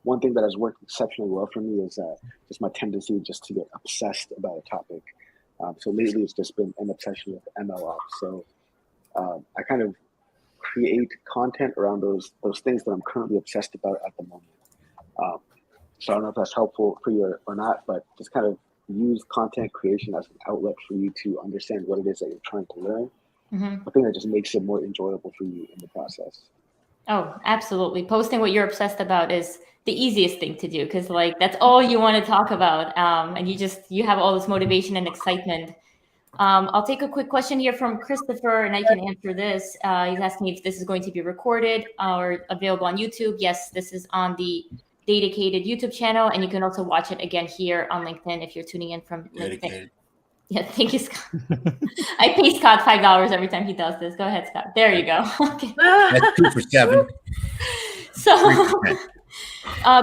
one thing that has worked exceptionally well for me is just my tendency just to get obsessed about a topic. So lately, it's just been an obsession with MLOps. So I kind of create content around those things that I'm currently obsessed about at the moment. So I don't know if that's helpful for you or not, but just kind of use content creation as an outlet for you to understand what it is that you're trying to learn. I think that just makes it more enjoyable for you in the process. Oh, absolutely. Posting what you're obsessed about is the easiest thing to do because that's all you want to talk about. And you have all this motivation and excitement. I'll take a quick question here from Christopher and I can answer this. He's asking if this is going to be recorded or available on YouTube. Yes, this is on the Dedicated YouTube channel, and you can also watch it again here on LinkedIn if you're tuning in from LinkedIn. Yeah, thank you, Scott. I pay Scott $5 every time he does this. Go ahead, Scott. There you go. Okay. That's 2 for 7. So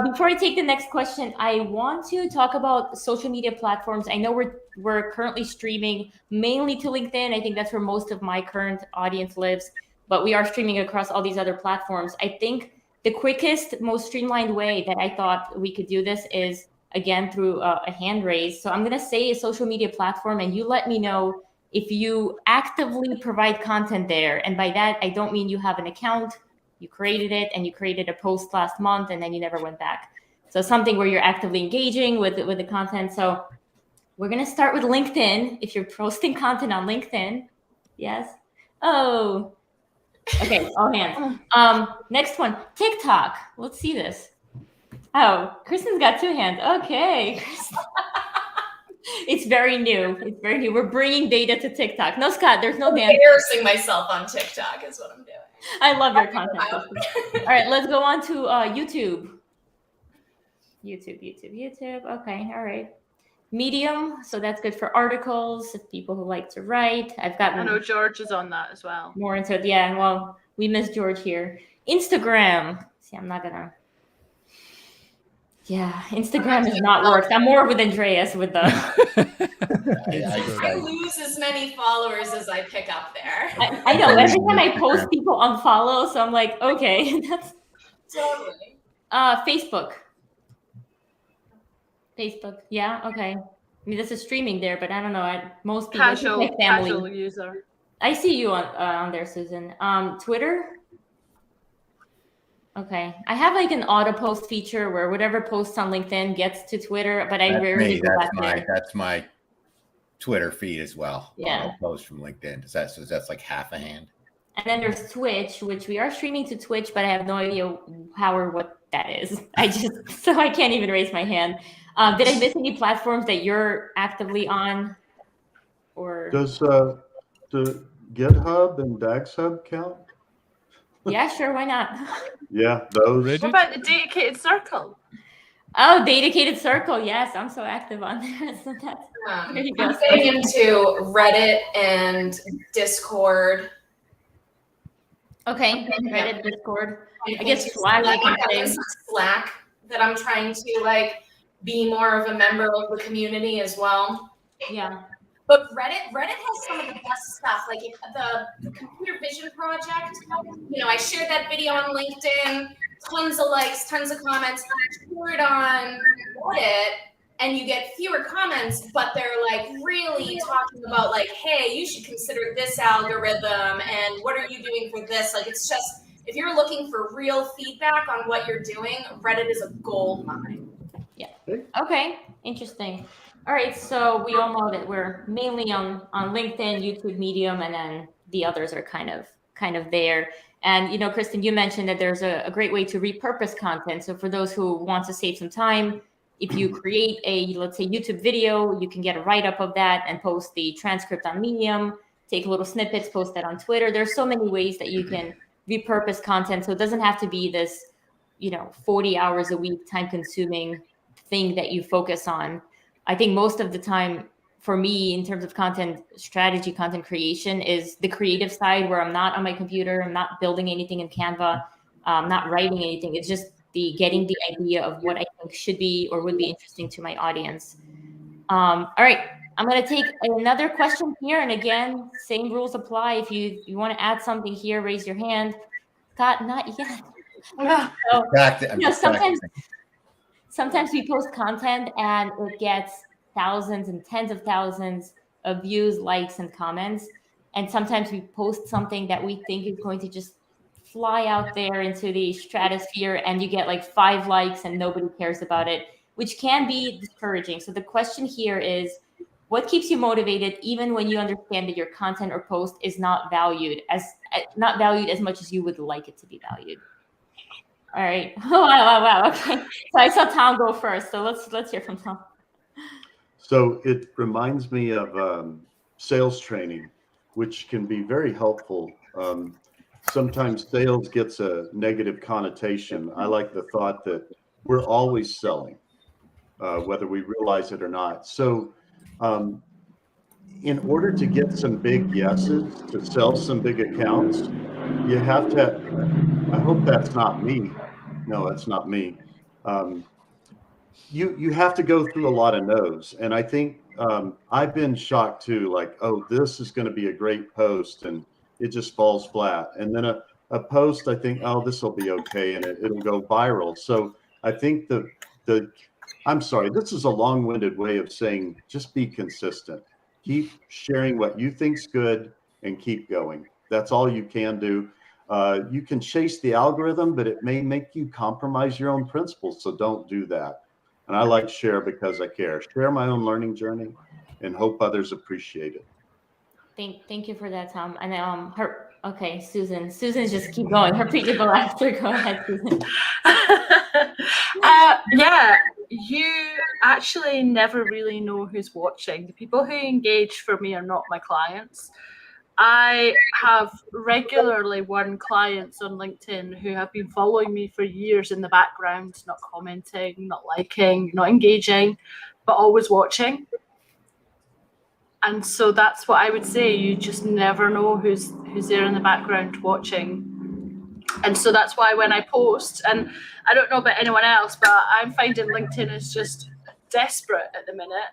before I take the next question, I want to talk about social media platforms. I know we're currently streaming mainly to LinkedIn. I think that's where most of my current audience lives, but we are streaming across all these other platforms. I think the quickest, most streamlined way that I thought we could do this is, again, through a hand raise. So I'm going to say a social media platform, and you let me know if you actively provide content there. And by that, I don't mean you have an account, you created it, and you created a post last month, and then you never went back. So something where you're actively engaging with the content. So we're going to start with LinkedIn. If you're posting content on LinkedIn, yes. Oh, okay, all hands. Next one, TikTok. Let's see this. Oh, Kristen's got 2 hands. Okay. It's very new. It's very new. We're bringing data to TikTok. No, Scott, there's no I'm dance. embarrassing myself on TikTok is what I'm doing. I love your content. All right, let's go on to YouTube. YouTube. Okay, all right. Medium, so that's good for articles, people who like to write. I've got I know George is on that as well. more into it. Yeah, well, we miss George here. Instagram. See, I'm not gonna. Yeah, Instagram has not worked. I'm more with Andreas with the. I lose as many followers as I pick up there. I know. Every time I post, people unfollow, so I'm like, okay, that's Totally. Facebook. Yeah, okay. I mean, this is streaming there, but I don't know. Most people, my family. Casual user. I see you on there, Susan. Twitter. Okay, I have like an auto post feature where whatever posts on LinkedIn gets to Twitter, but I rarely go back there. That's my Twitter feed as well. Yeah. Auto post from LinkedIn. So that's like half a hand. And then there's Twitch, which we are streaming to Twitch, but I have no idea how or what that is. So I can't even raise my hand. Did I miss any platforms that you're actively on? Or Does the GitHub and DagsHub count? yeah, sure, why not? Yeah, those. What about the dedicated circle? Oh, dedicated circle. Yes, I'm so active on there. So that's, there you go. I'm getting into Reddit and Discord. Okay, Reddit, Discord. I guess think Slack. I can there's say. Slack that I'm trying to like be more of a member of the community as well. Yeah. But Reddit has some of the best stuff. Like the computer vision project, you know, I shared that video on LinkedIn, tons of likes, tons of comments. Share it on Reddit, and you get fewer comments, but they're like really talking about like, hey, you should consider this algorithm, and what are you doing for this? Like, it's just, if you're looking for real feedback on what you're doing, Reddit is a gold mine. Yeah. Okay. Interesting. All right. So we all know that we're mainly on LinkedIn, YouTube, Medium, and then the others are kind of there. And, you know, Kristen, you mentioned that there's a great way to repurpose content. So for those who want to save some time, if you create a, let's say, YouTube video, you can get a write-up of that and post the transcript on Medium, take little snippets, post that on Twitter. There's so many ways that you can repurpose content. So it doesn't have to be this, 40 hours a week, time-consuming thing that you focus on. I think most of the time for me, in terms of content strategy, content creation, is the creative side where I'm not on my computer, I'm not building anything in Canva, not writing anything. It's just getting the idea of what I think should be or would be interesting to my audience. All right, I'm going to take another question here. And again, same rules apply. If you want to add something here, raise your hand. Scott, not yet. So, sometimes we post content and it gets thousands and tens of thousands of views, likes, and comments. And sometimes we post something that we think is going to just fly out there into the stratosphere and you get like 5 likes and nobody cares about it, which can be discouraging. So the question here is, what keeps you motivated even when you understand that your content or post is not valued as much as you would like it to be valued? All right. Oh, wow. Okay. So I saw Tom go first. So let's hear from Tom. So it reminds me of sales training, which can be very helpful. Sometimes sales gets a negative connotation. I like the thought that we're always selling, whether we realize it or not. So in order to get some big yeses, to sell some big accounts, you have to, I hope that's not me. No, that's not me. You have to go through a lot of no's. And I think I've been shocked too, like, oh, this is going to be a great post and it just falls flat. And then a post, I think, oh, this will be okay. And it'll go viral. So I think I'm sorry, this is a long-winded way of saying, just be consistent. Keep sharing what you think's good and keep going. That's all you can do. You can chase the algorithm, but it may make you compromise your own principles. So don't do that. And I like share because I care. Share my own learning journey and hope others appreciate it. Thank you for that, Tom. And okay, Susan's just keep going. Her people after. Go ahead, Susan. Yeah, you actually never really know who's watching. The people who engage for me are not my clients. I have regularly won clients on LinkedIn who have been following me for years in the background, not commenting, not liking, not engaging, but always watching. And so that's what I would say. You just never know who's there in the background watching. And so that's why when I post, and I don't know about anyone else, but I'm finding LinkedIn is just desperate at the minute.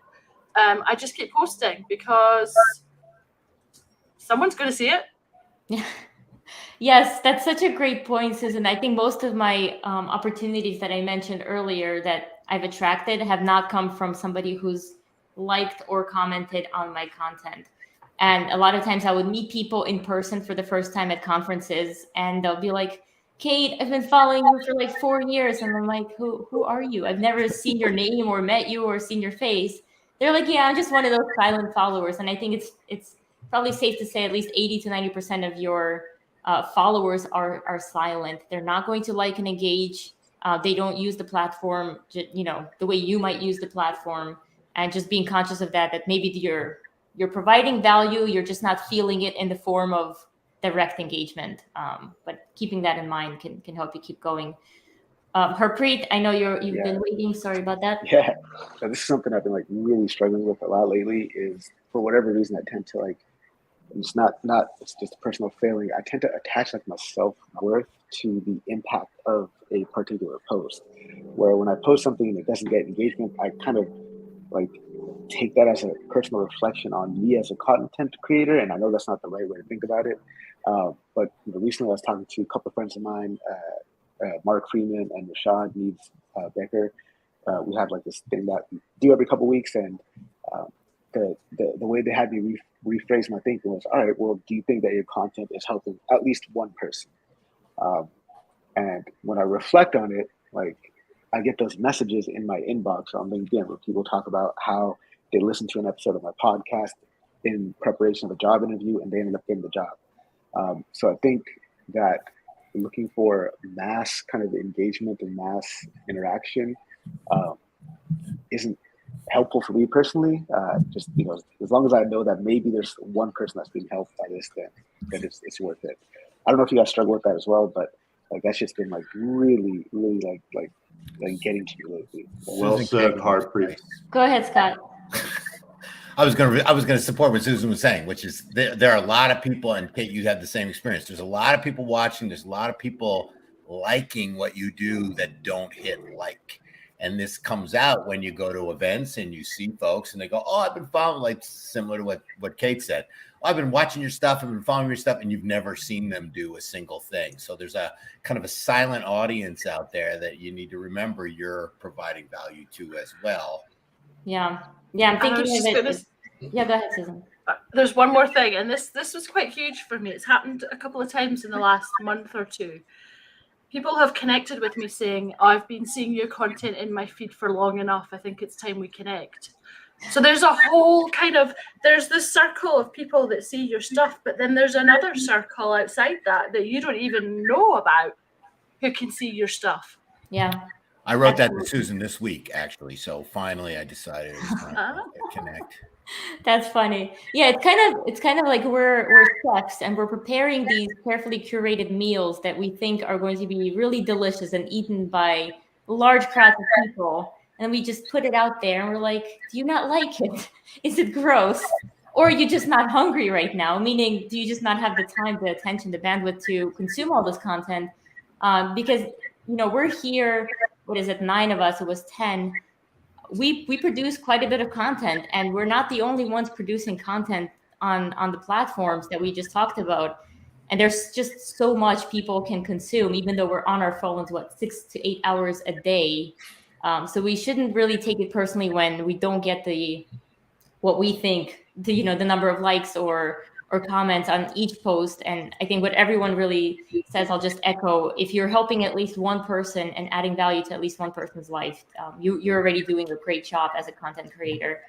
I just keep posting because someone's going to see it. Yeah. Yes, that's such a great point, Susan. I think most of my opportunities that I mentioned earlier that I've attracted have not come from somebody who's liked or commented on my content. And a lot of times I would meet people in person for the first time at conferences, and they'll be like, Kate, I've been following you for like 4 years. And I'm like, who are you? I've never seen your name or met you or seen your face. They're like, yeah, I'm just one of those silent followers. And I think it's probably safe to say at least 80 to 90% of your followers are silent. They're not going to like and engage. They don't use the platform, the way you might use the platform, and just being conscious of that maybe you're providing value, you're just not feeling it in the form of direct engagement. But keeping that in mind can help you keep going. Harpreet, I know you've been waiting. Sorry about that. Yeah, so this is something I've been like really struggling with a lot lately. Is for whatever reason I tend to like. It's not it's just a personal failing. I tend to attach like my self-worth to the impact of a particular post, where when I post something and it doesn't get engagement, I kind of like take that as a personal reflection on me as a content creator. And I know that's not the right way to think about it. But recently I was talking to a couple of friends of mine, Mark Freeman and Rashad Needs Becker. We have like this thing that we do every couple of weeks, and the way they had me rephrase my thinking was, all right, well, do you think that your content is helping at least one person? And when I reflect on it, like I get those messages in my inbox on LinkedIn where people talk about how they listened to an episode of my podcast in preparation of a job interview and they ended up getting the job. So I think that looking for mass kind of engagement and mass interaction isn't helpful for me personally. Just as long as I know that maybe there's one person that's being helped by this, then it's worth it. I don't know if you guys struggle with that as well, but like that's just been like really like getting to me lately. Well said, Harpreet. Go ahead, Scott. I was gonna support what Susan was saying, which is there are a lot of people, and Kate, you have the same experience. There's a lot of people watching. There's a lot of people liking what you do that don't hit like. And this comes out when you go to events and you see folks and they go, oh, I've been following, like similar to what Kate said. Oh, I've been watching your stuff. I've been following your stuff, and you've never seen them do a single thing. So there's a kind of a silent audience out there that you need to remember you're providing value to as well. Yeah. I'm thinking of it. Yeah, go ahead, Susan. There's one more thing, and this was quite huge for me. It's happened a couple of times in the last month or two. People have connected with me saying, oh, I've been seeing your content in my feed for long enough. I think it's time we connect. So there's a whole there's this circle of people that see your stuff, but then there's another circle outside that you don't even know about who can see your stuff. Yeah. I wrote that to Susan this week, actually. So finally I decided it was time to connect. That's funny. Yeah, it's kind of like we're chefs and we're preparing these carefully curated meals that we think are going to be really delicious and eaten by large crowds of people. And we just put it out there and we're like, do you not like it? Is it gross? Or are you just not hungry right now? Meaning, do you just not have the time, the attention, the bandwidth to consume all this content? Because, we're here, 9 of us, it was 10. We produce quite a bit of content, and we're not the only ones producing content on the platforms that we just talked about. And there's just so much people can consume, even though we're on our phones, 6 to 8 hours a day. So we shouldn't really take it personally when we don't get what we think, the number of likes or comments on each post. And I think what everyone really says, I'll just echo, if you're helping at least one person and adding value to at least one person's life, you're already doing a great job as a content creator.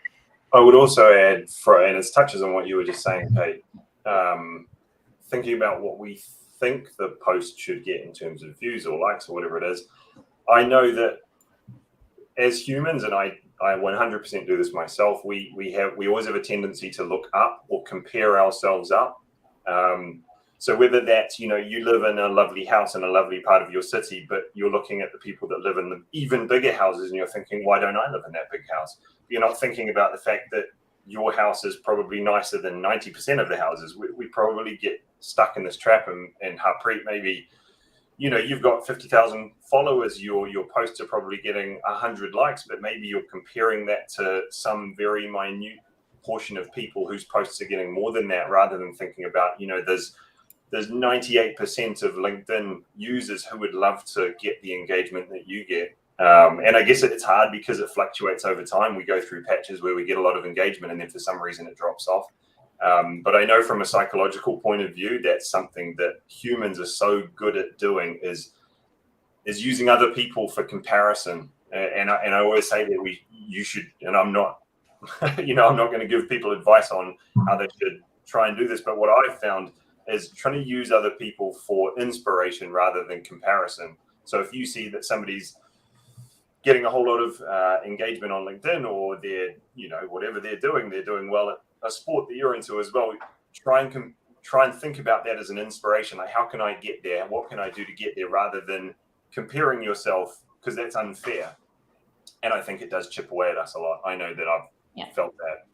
I would also add, and it touches on what you were just saying, Kate, thinking about what we think the post should get in terms of views or likes or whatever it is. I know that as humans, and I 100% do this myself, we always have a tendency to look up or compare ourselves up. So whether that's, you live in a lovely house in a lovely part of your city, but you're looking at the people that live in the even bigger houses and you're thinking, why don't I live in that big house? You're not thinking about the fact that your house is probably nicer than 90% of the houses. We probably get stuck in this trap, and Harpreet, maybe, you've got 50,000 followers, your posts are probably getting 100 likes, but maybe you're comparing that to some very minute portion of people whose posts are getting more than that, rather than thinking about, there's 98% of LinkedIn users who would love to get the engagement that you get. And I guess it's hard because it fluctuates over time. We go through patches where we get a lot of engagement and then for some reason it drops off. But I know from a psychological point of view, that's something that humans are so good at doing is using other people for comparison. And I always say that you should, and I'm not, I'm not going to give people advice on how they should try and do this. But what I've found is trying to use other people for inspiration rather than comparison. So if you see that somebody's getting a whole lot of engagement on LinkedIn, or they're, whatever they're doing well at a sport that you're into as well, try and think about that as an inspiration. Like, how can I get there? What can I do to get there, rather than comparing yourself, because that's unfair. And I think it does chip away at us a lot. I know that I've felt that.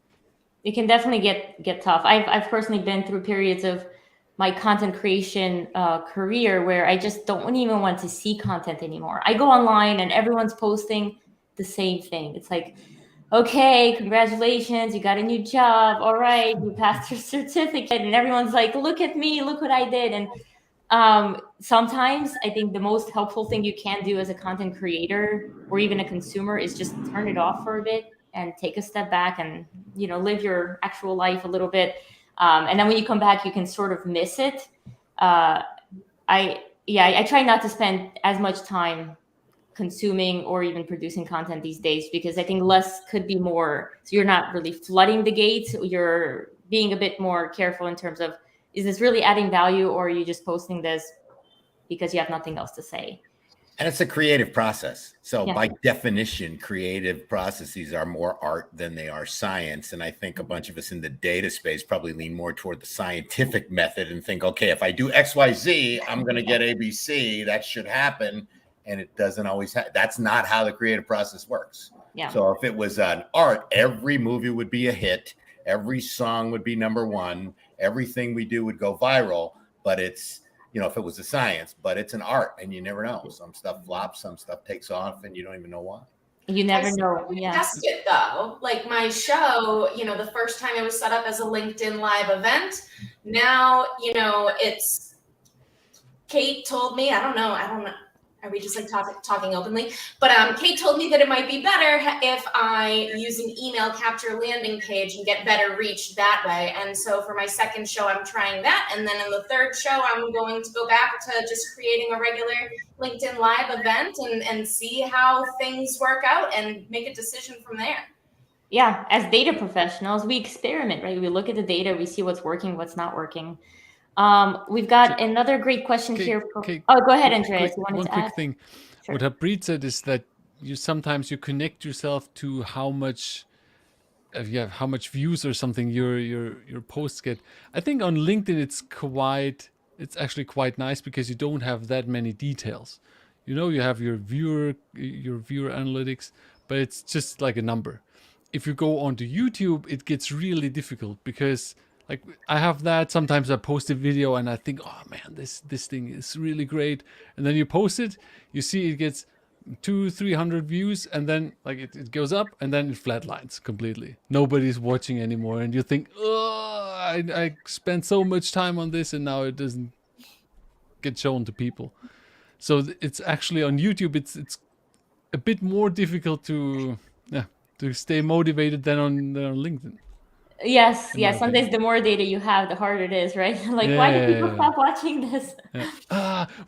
It can definitely get tough. I've personally been through periods of my content creation career where I just don't even want to see content anymore. I go online and everyone's posting the same thing. It's like, okay, congratulations, you got a new job. All right, you passed your certificate. And everyone's like, look at me, look what I did. And sometimes I think the most helpful thing you can do as a content creator or even a consumer is just turn it off for a bit and take a step back and, live your actual life a little bit. And then when you come back, you can sort of miss it. I try not to spend as much time consuming or even producing content these days, because I think less could be more. So you're not really flooding the gates. You're being a bit more careful in terms of, is this really adding value, or are you just posting this because you have nothing else to say? And it's a creative process. So by definition, creative processes are more art than they are science. And I think a bunch of us in the data space probably lean more toward the scientific method and think, okay, if I do X, Y, Z, I'm going to get ABC. That should happen. And it doesn't always happen. That's not how the creative process works. Yeah. So if it was an art, every movie would be a hit. Every song would be #1. Everything we do would go viral. But it's, if it was a science, but it's an art, and you never know. Some stuff flops, some stuff takes off, and you don't even know why. You never know. Test it though. Like my show, the first time it was set up as a LinkedIn live event. Now, it's Kate told me, I don't know. Are we just like talking openly? But Kate told me that it might be better if I use an email capture landing page and get better reach that way. And so for my second show, I'm trying that. And then in the third show, I'm going to go back to just creating a regular LinkedIn live event and see how things work out and make a decision from there. Yeah, as data professionals, we experiment, right? We look at the data, we see what's working, what's not working. We've got another great question here. Go ahead, Andreas. One quick thing. Sure. What Harpreet said is that you sometimes connect yourself to how much views or something your posts get. I think on LinkedIn it's actually quite nice because you don't have that many details. You have your viewer analytics, but it's just like a number. If you go onto YouTube, it gets really difficult because like I have that. Sometimes I post a video and I think, oh man, this thing is really great. And then you post it, you see it gets 200-300 views, and then like it goes up and then it flatlines completely. Nobody's watching anymore. And you think, oh, I spent so much time on this and now it doesn't get shown to people. So it's actually on YouTube, it's a bit more difficult to stay motivated than on LinkedIn. Yes. Sometimes the more data you have, the harder it is, right? Why do people stop watching this?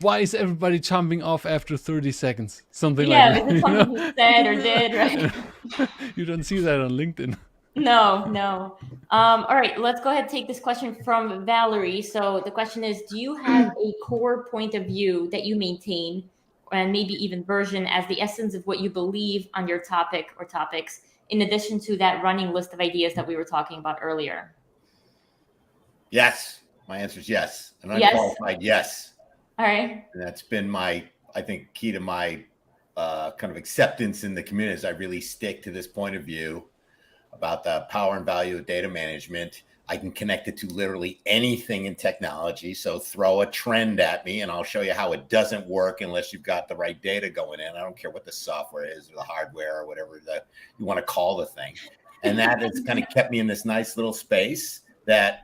Why is everybody jumping off after 30 seconds? Something like that. Yeah, is it something you said or did, right? You don't see that on LinkedIn. No. All right, let's go ahead and take this question from Valerie. So the question is, do you have a core point of view that you maintain and maybe even version as the essence of what you believe on your topic or topics, in addition to that running list of ideas that we were talking about earlier? Yes. My answer is yes. An Yes. unqualified yes. All right. And that's been my, I think, key to my kind of acceptance in the community is I really stick to this point of view about the power and value of data management. I can connect it to literally anything in technology. So throw a trend at me and I'll show you how it doesn't work unless you've got the right data going in. I don't care what the software is or the hardware or whatever that you want to call the thing. And that has kind of kept me in this nice little space that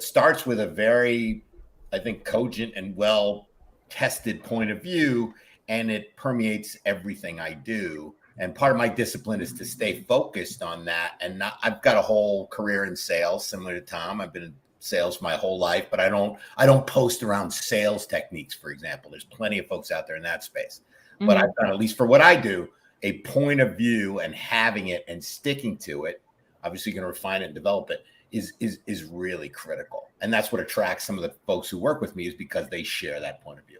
starts with a very, I think, cogent and well tested point of view, and it permeates everything I do. And part of my discipline is to stay focused on that. And I've got a whole career in sales, similar to Tom. I've been in sales my whole life, but I don't post around sales techniques, for example. There's plenty of folks out there in that space. Mm-hmm. But I've done, at least for what I do, a point of view and having it and sticking to it, obviously going to refine it and develop it, is really critical. And that's what attracts some of the folks who work with me, is because they share that point of view.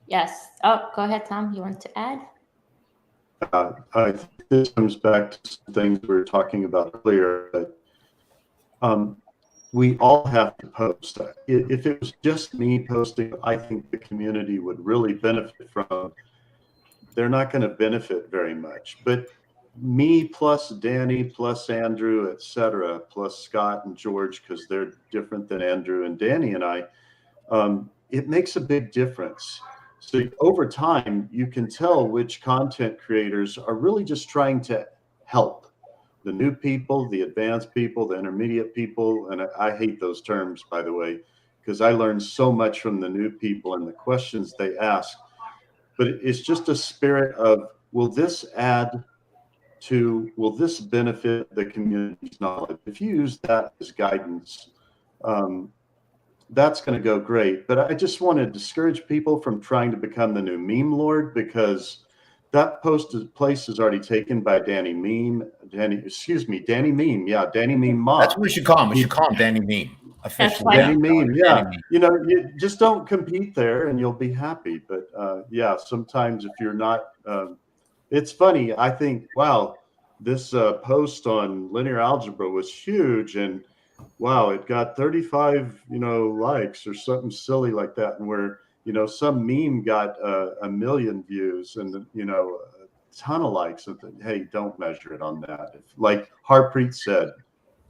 Yes. Oh, go ahead, Tom. You want to add? I think this comes back to some things we were talking about earlier. But we all have to post. If it was just me posting, I think the community would really benefit from. They're not going to benefit very much. But me plus Danny plus Andrew, etc., plus Scott and George, because they're different than Andrew and Danny and I, it makes a big difference. So over time, you can tell which content creators are really just trying to help the new people, the advanced people, the intermediate people. And I hate those terms, by the way, because I learned so much from the new people and the questions they ask. But it's just a spirit of, will this benefit the community's knowledge? If you use that as guidance, that's going to go great. But I just want to discourage people from trying to become the new meme lord, because that place is already taken by Danny Meme. Danny Meme. Yeah, Danny Meme Mob. That's what we should call him. We should call him Danny Meme. Officially. Danny Meme. Yeah. You know, you just don't compete there and you'll be happy. But yeah, sometimes if you're not, it's funny. I think, wow, this post on linear algebra was huge, and wow, it got 35, likes or something silly like that. And where, some meme got 1 million views and, a ton of likes. And hey, don't measure it on that. Like Harpreet said,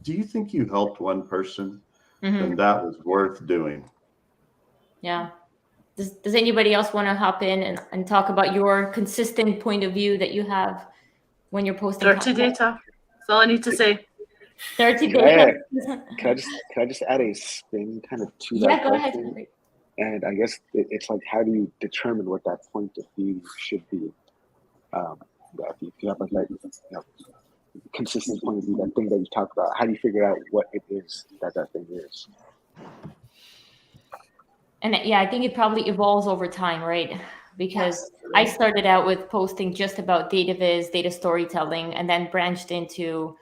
do you think you helped one person? Mm-hmm. Then that was worth doing. Yeah. Does anybody else want to hop in and talk about your consistent point of view that you have when you're posting? Dirty data. That's all I need to say. Dirty data. Can I just add a spin kind of to that? Yeah, go question? ahead. And I guess it's like, how do you determine what that point of view should be? If you have like consistent point of view, that thing that you talk about, how do you figure out what it is that thing is? And yeah, I think it probably evolves over time, right? Because I started out with posting just about data viz, data storytelling, and then branched into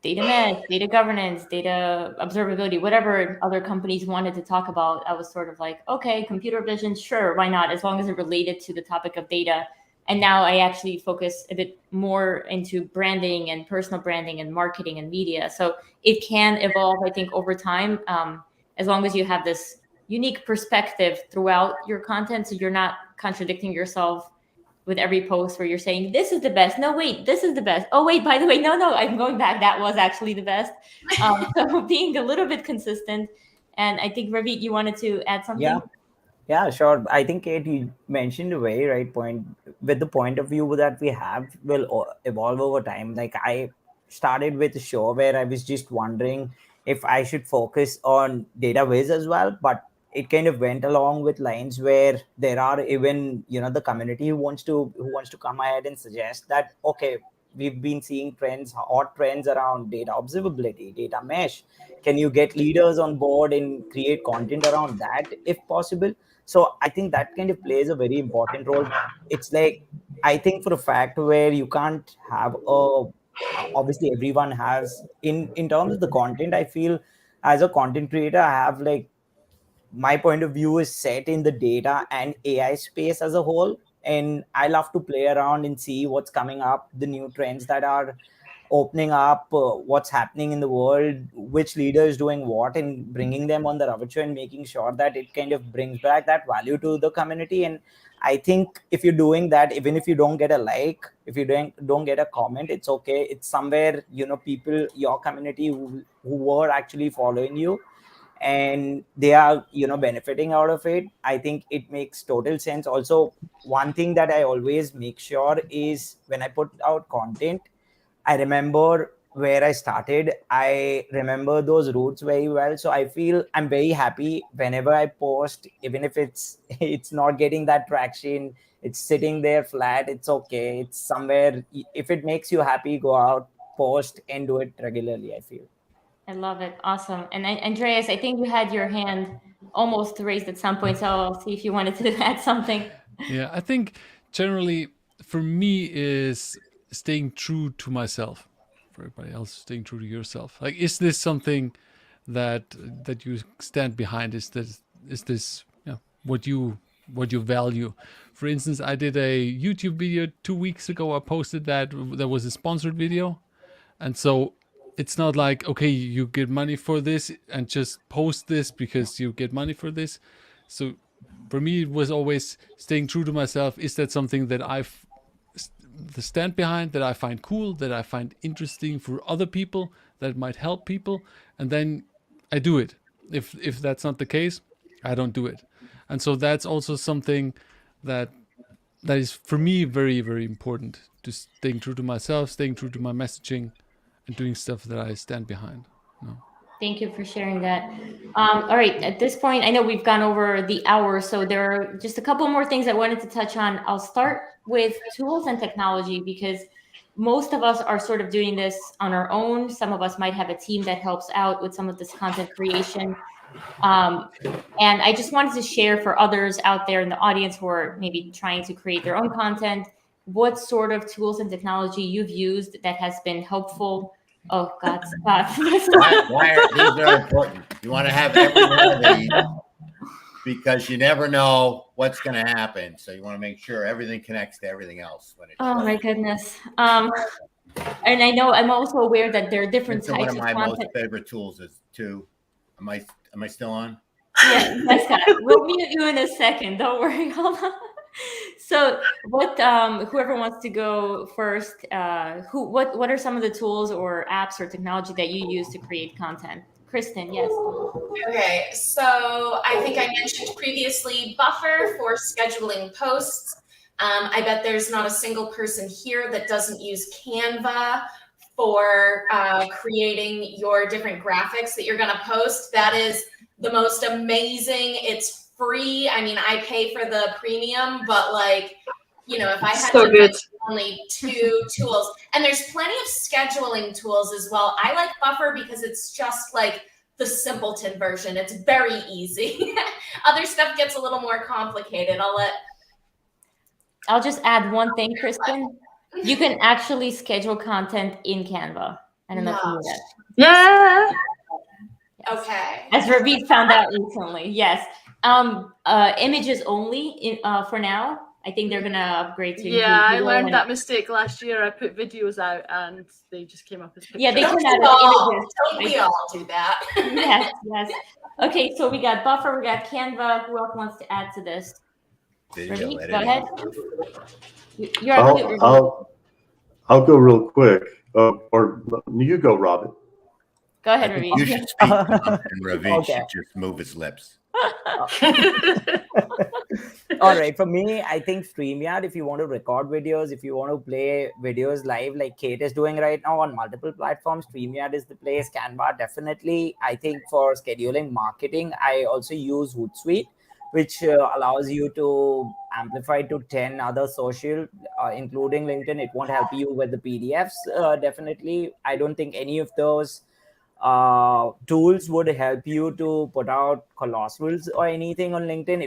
data mesh, data governance, data observability, whatever other companies wanted to talk about. I was sort of like, okay, computer vision, sure, why not? As long as it related to the topic of data. And now I actually focus a bit more into branding and personal branding and marketing and media. So it can evolve, I think, over time, as long as you have this unique perspective throughout your content. So you're not contradicting yourself with every post where you're saying, this is the best. No, wait, this is the best. Oh, wait, by the way, no, I'm going back. That was actually the best. So being a little bit consistent. And I think, Ravi, you wanted to add something? Yeah, sure. I think, Kate, you mentioned a very right point. With the point of view that we have will evolve over time. Like, I started with a show where I was just wondering if I should focus on data viz as well, but it kind of went along with lines where there are even, the community who wants to come ahead and suggest that, okay, we've been seeing hot trends around data observability, data mesh. Can you get leaders on board and create content around that if possible? So I think that kind of plays a very important role. It's like, I think for a fact where you can't have obviously everyone has in terms of the content, I feel as a content creator, I have like my point of view is set in the data and AI space as a whole. And I love to play around and see what's coming up, the new trends that are opening up, what's happening in the world, which leader is doing what, and bringing them on the ravature and making sure that it kind of brings back that value to the community. And I think if you're doing that, even if you don't get a like, if you don't get a comment, it's okay. It's somewhere, people, your community who were actually following you, and they are benefiting out of it. I think it makes total sense. Also, one thing that I always make sure is when I put out content, I remember where I started. I remember those roots very well. So I feel I'm very happy whenever I post, even if it's not getting that traction, it's sitting there flat. It's okay. It's somewhere. If it makes you happy, go out, post, and do it regularly, I feel. I love it. Awesome. And Andreas, I think you had your hand almost raised at some point, so I'll see if you wanted to add something. Yeah, I think generally for me is staying true to myself. For everybody else, staying true to yourself. Like, is this something that you stand behind? Is this what you value? For instance, I did a YouTube video 2 weeks ago. I posted that was a sponsored video, and so it's not like, okay, you get money for this and just post this because you get money for this. So for me, it was always staying true to myself. Is that something that the stand behind, that I find cool, that I find interesting for other people, that might help people? And then I do it. If that's not the case, I don't do it. And so that's also something that is for me very, very important, to staying true to myself, staying true to my messaging, and doing stuff that I stand behind. Thank you for sharing that. All right, at this point, I know we've gone over the hour, so there are just a couple more things I wanted to touch on. I'll start with tools and technology, because most of us are sort of doing this on our own. Some of us might have a team that helps out with some of this content creation. And I just wanted to share for others out there in the audience who are maybe trying to create their own content, what sort of tools and technology you've used that has been helpful. Oh God, Scott. Why are these are important? You want to have every one of these because you never know what's going to happen. So you want to make sure everything connects to everything else. When it my goodness. And I know I'm also aware that there are different types of content. One of my most favorite tools is too. Am I still on? Yeah, yes, Scott. We'll mute you in a second. Don't worry. Hold on. So what whoever wants to go first, what are some of the tools or apps or technology that you use to create content? Kristen, yes. Okay, so I think I mentioned previously Buffer for scheduling posts. I bet there's not a single person here that doesn't use Canva for creating your different graphics that you're going to post. That is the most amazing. It's free. I mean, I pay for the premium, but like, if I had to mention only 2 tools, and there's plenty of scheduling tools as well. I like Buffer because it's just like the simpleton version. It's very easy. Other stuff gets a little more complicated. I'll just add one thing, Kristen. You can actually schedule content in Canva. I don't know if you knew that. Yeah. Okay. As Ravid found out recently, yes. Images only for now. I think they're gonna upgrade to. Yeah, I learned that mistake last year. I put videos out and they just came up as pictures. Yeah, they don't came out as images. Don't we all do that? Yes. Okay, so we got Buffer, we got Canva. Who else wants to add to this? Ravid, go ahead. You're on mute, Ravid. I'll go real quick. Or you go, Robin. Go ahead, Ravid. You should speak, and Ravid should just move his lips. All right, for me, I think StreamYard, if you want to record videos, if you want to play videos live like Kate is doing right now on multiple platforms, StreamYard is the place. Canva, definitely. I think for scheduling marketing, I also use Hootsuite, which allows you to amplify to 10 other social, including LinkedIn. It won't help you with the PDFs, definitely. I don't think any of those tools would help you to put out collaterals or anything on LinkedIn.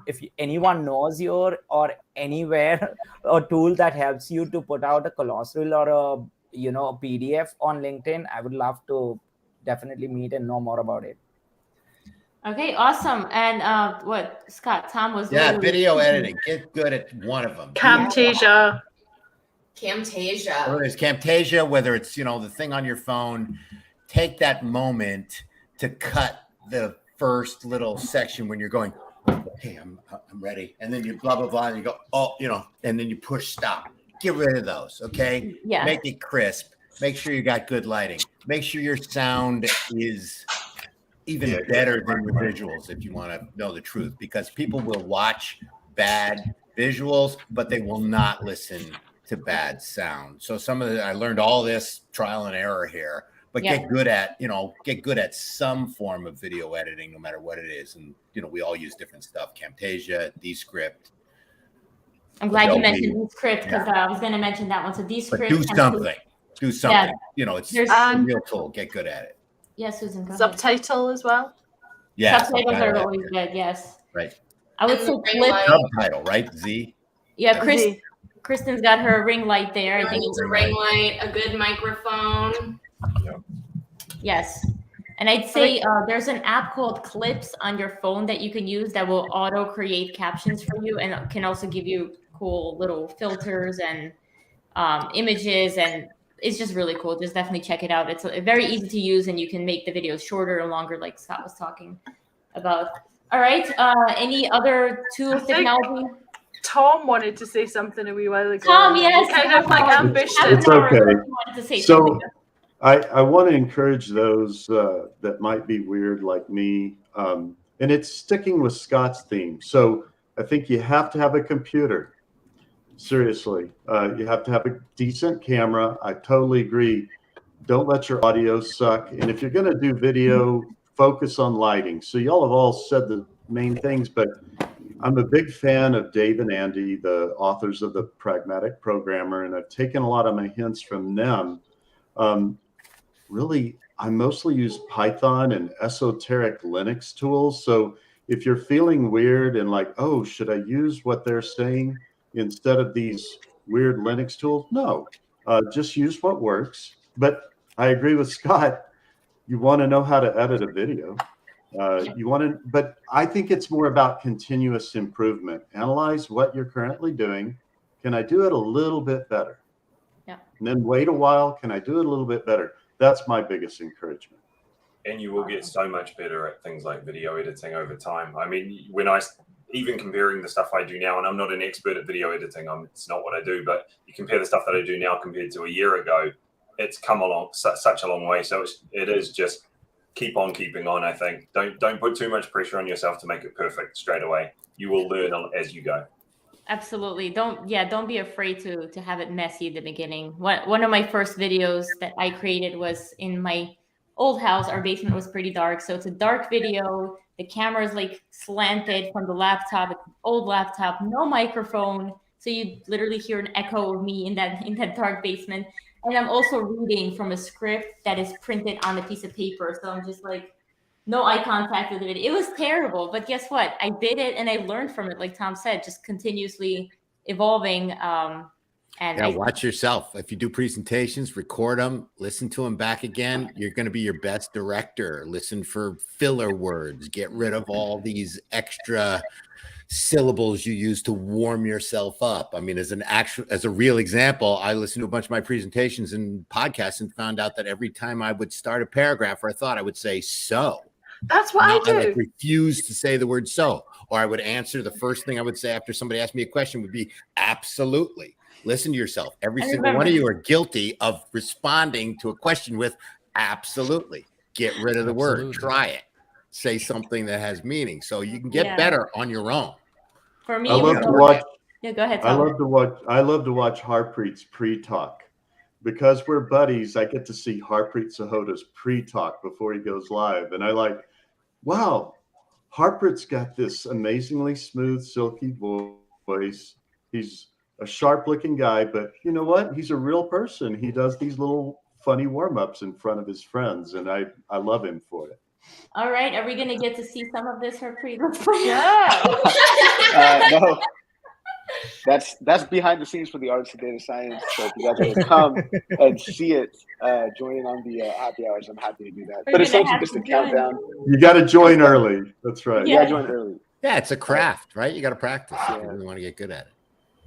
If anyone knows your or anywhere a tool that helps you to put out a collateral or a PDF on LinkedIn, I would love to definitely meet and know more about it. Okay, awesome. And what, Scott, Tom was Yeah, literally- video editing. Get good at one of them. Camtasia. Camtasia. Whether it's Camtasia, whether it's, you know, the thing on your phone, take that moment to cut the first little section when you're going, okay, I'm ready. And then you blah, blah, blah. And you go, oh, you know, and then you push stop. Get rid of those. Okay. Yeah. Make it crisp. Make sure you got good lighting. Make sure your sound is even better than your visuals, if you want to know the truth, because people will watch bad visuals, but they will not listen to bad sound. So I learned all this trial and error here, but get good at some form of video editing, no matter what it is. And, you know, we all use different stuff, Camtasia, Descript. I'm glad you mentioned Descript, because I was going to mention that one. So Descript. But do something. Yeah. You know, it's a real tool. Get good at it. Yeah, Susan, go ahead. Subtitle as well. Yeah, subtitles are always good. Yes. Right. I would say clip. Subtitle, right? Z. Yeah, Kristen's got her ring light there. I think It's a ring light, a good microphone. Yes. And I'd say there's an app called Clips on your phone that you can use that will auto create captions for you, and can also give you cool little filters and images, and it's just really cool. Just definitely check it out. It's very easy to use, and you can make the videos shorter and longer, like Scott was talking about. All right. Any other tool technology? Tom wanted to say something a wee while ago. Tom, yes. You kind of like ambushed It's okay. So something. I want to encourage those that might be weird like me. And it's sticking with Scott's theme. So I think you have to have a computer. Seriously, you have to have a decent camera. I totally agree. Don't let your audio suck. And if you're going to do video, focus on lighting. So y'all have all said the main things, but I'm a big fan of Dave and Andy, the authors of The Pragmatic Programmer, and I've taken a lot of my hints from them. Really, I mostly use Python and esoteric Linux tools. So if you're feeling weird and like, oh, should I use what they're saying instead of these weird Linux tools? No, just use what works. But I agree with Scott. You want to know how to edit a video. But I think it's more about continuous improvement. Analyze what you're currently doing. Can I do it a little bit better? Yeah. And then wait a while. Can I do it a little bit better? That's my biggest encouragement. And you will get so much better at things like video editing over time. I mean, even comparing the stuff I do now, and I'm not an expert at video editing, it's not what I do, but you compare the stuff that I do now compared to a year ago, it's come along such a long way. So it is just keep on keeping on. I think don't put too much pressure on yourself to make it perfect straight away. You will learn as you go. Absolutely. Don't be afraid to have it messy at the beginning. One of my first videos that I created was in my old house. Our basement was pretty dark, so it's a dark video. The camera is like slanted from the laptop. It's an old laptop, no microphone, so you literally hear an echo of me in that dark basement. And I'm also reading from a script that is printed on a piece of paper. So I'm just like, no eye contact with the video. It was terrible, but guess what? I did it and I learned from it. Like Tom said, just continuously evolving. Watch yourself. If you do presentations, record them, listen to them back again. You're going to be your best director. Listen for filler words. Get rid of all these extra syllables you use to warm yourself up. I mean, as a real example, I listened to a bunch of my presentations and podcasts and found out that every time I would start a paragraph or a thought, I would say so. That's what I do. I refuse to say the word so, or I would answer the first thing I would say after somebody asked me a question would be absolutely. Listen to yourself. Every single one of you are guilty of responding to a question with absolutely. Get rid of the word. Try it. Say something that has meaning so you can get better on your own. For me, I love to watch. Yeah, go ahead, Tom. I love to watch Harpreet's pre-talk. Because we're buddies, I get to see Harpreet Sahota's pre-talk before he goes live. And I like, wow, Harpreet's got this amazingly smooth, silky voice. He's a sharp-looking guy, but you know what? He's a real person. He does these little funny warm-ups in front of his friends, and I love him for it. All right, are we going to get to see some of this, Harpreet? No. that's behind the scenes for the Artists of Data Science. So if you guys want to come and see it, join in on the happy hours, I'm happy to do that. But essentially just a countdown. You got to join early. That's right. You got to join early. Yeah, it's a craft, right? You got to practice if you really want to get good at it.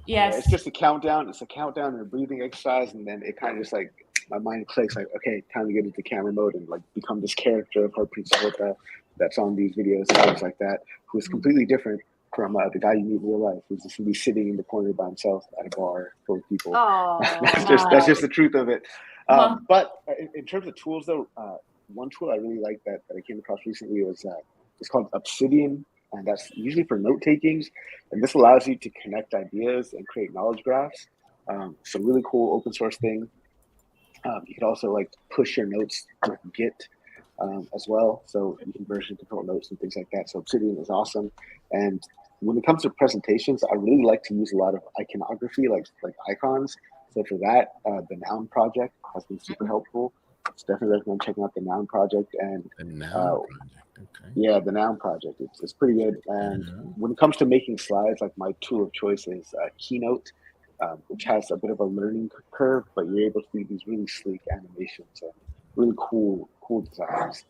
Yes. Yeah, it's just a countdown. It's a countdown and a breathing exercise, and then it kind of just like my mind clicks like, okay, time to get into camera mode and like become this character of Harpreet Sahota that's on these videos and things like that, who's completely different from the guy you meet in real life, who's just gonna be sitting in the corner by himself at a bar full of people. That's just the truth of it. But in terms of tools, though, one tool I really like that I came across recently was it's called Obsidian, and that's usually for note takings. And this allows you to connect ideas and create knowledge graphs. So really cool open source thing. You can also like push your notes with Git as well. So you can version control notes and things like that. So Obsidian is awesome. And when it comes to presentations, I really like to use a lot of iconography, like icons. So for that, the Noun project has been super helpful. It's definitely recommend checking out the Noun project. And the Noun project. Okay. Yeah, the Noun project. It's pretty good. And when it comes to making slides, like my tool of choice is Keynote, which has a bit of a learning curve, but you're able to do these really sleek animations and really cool designs.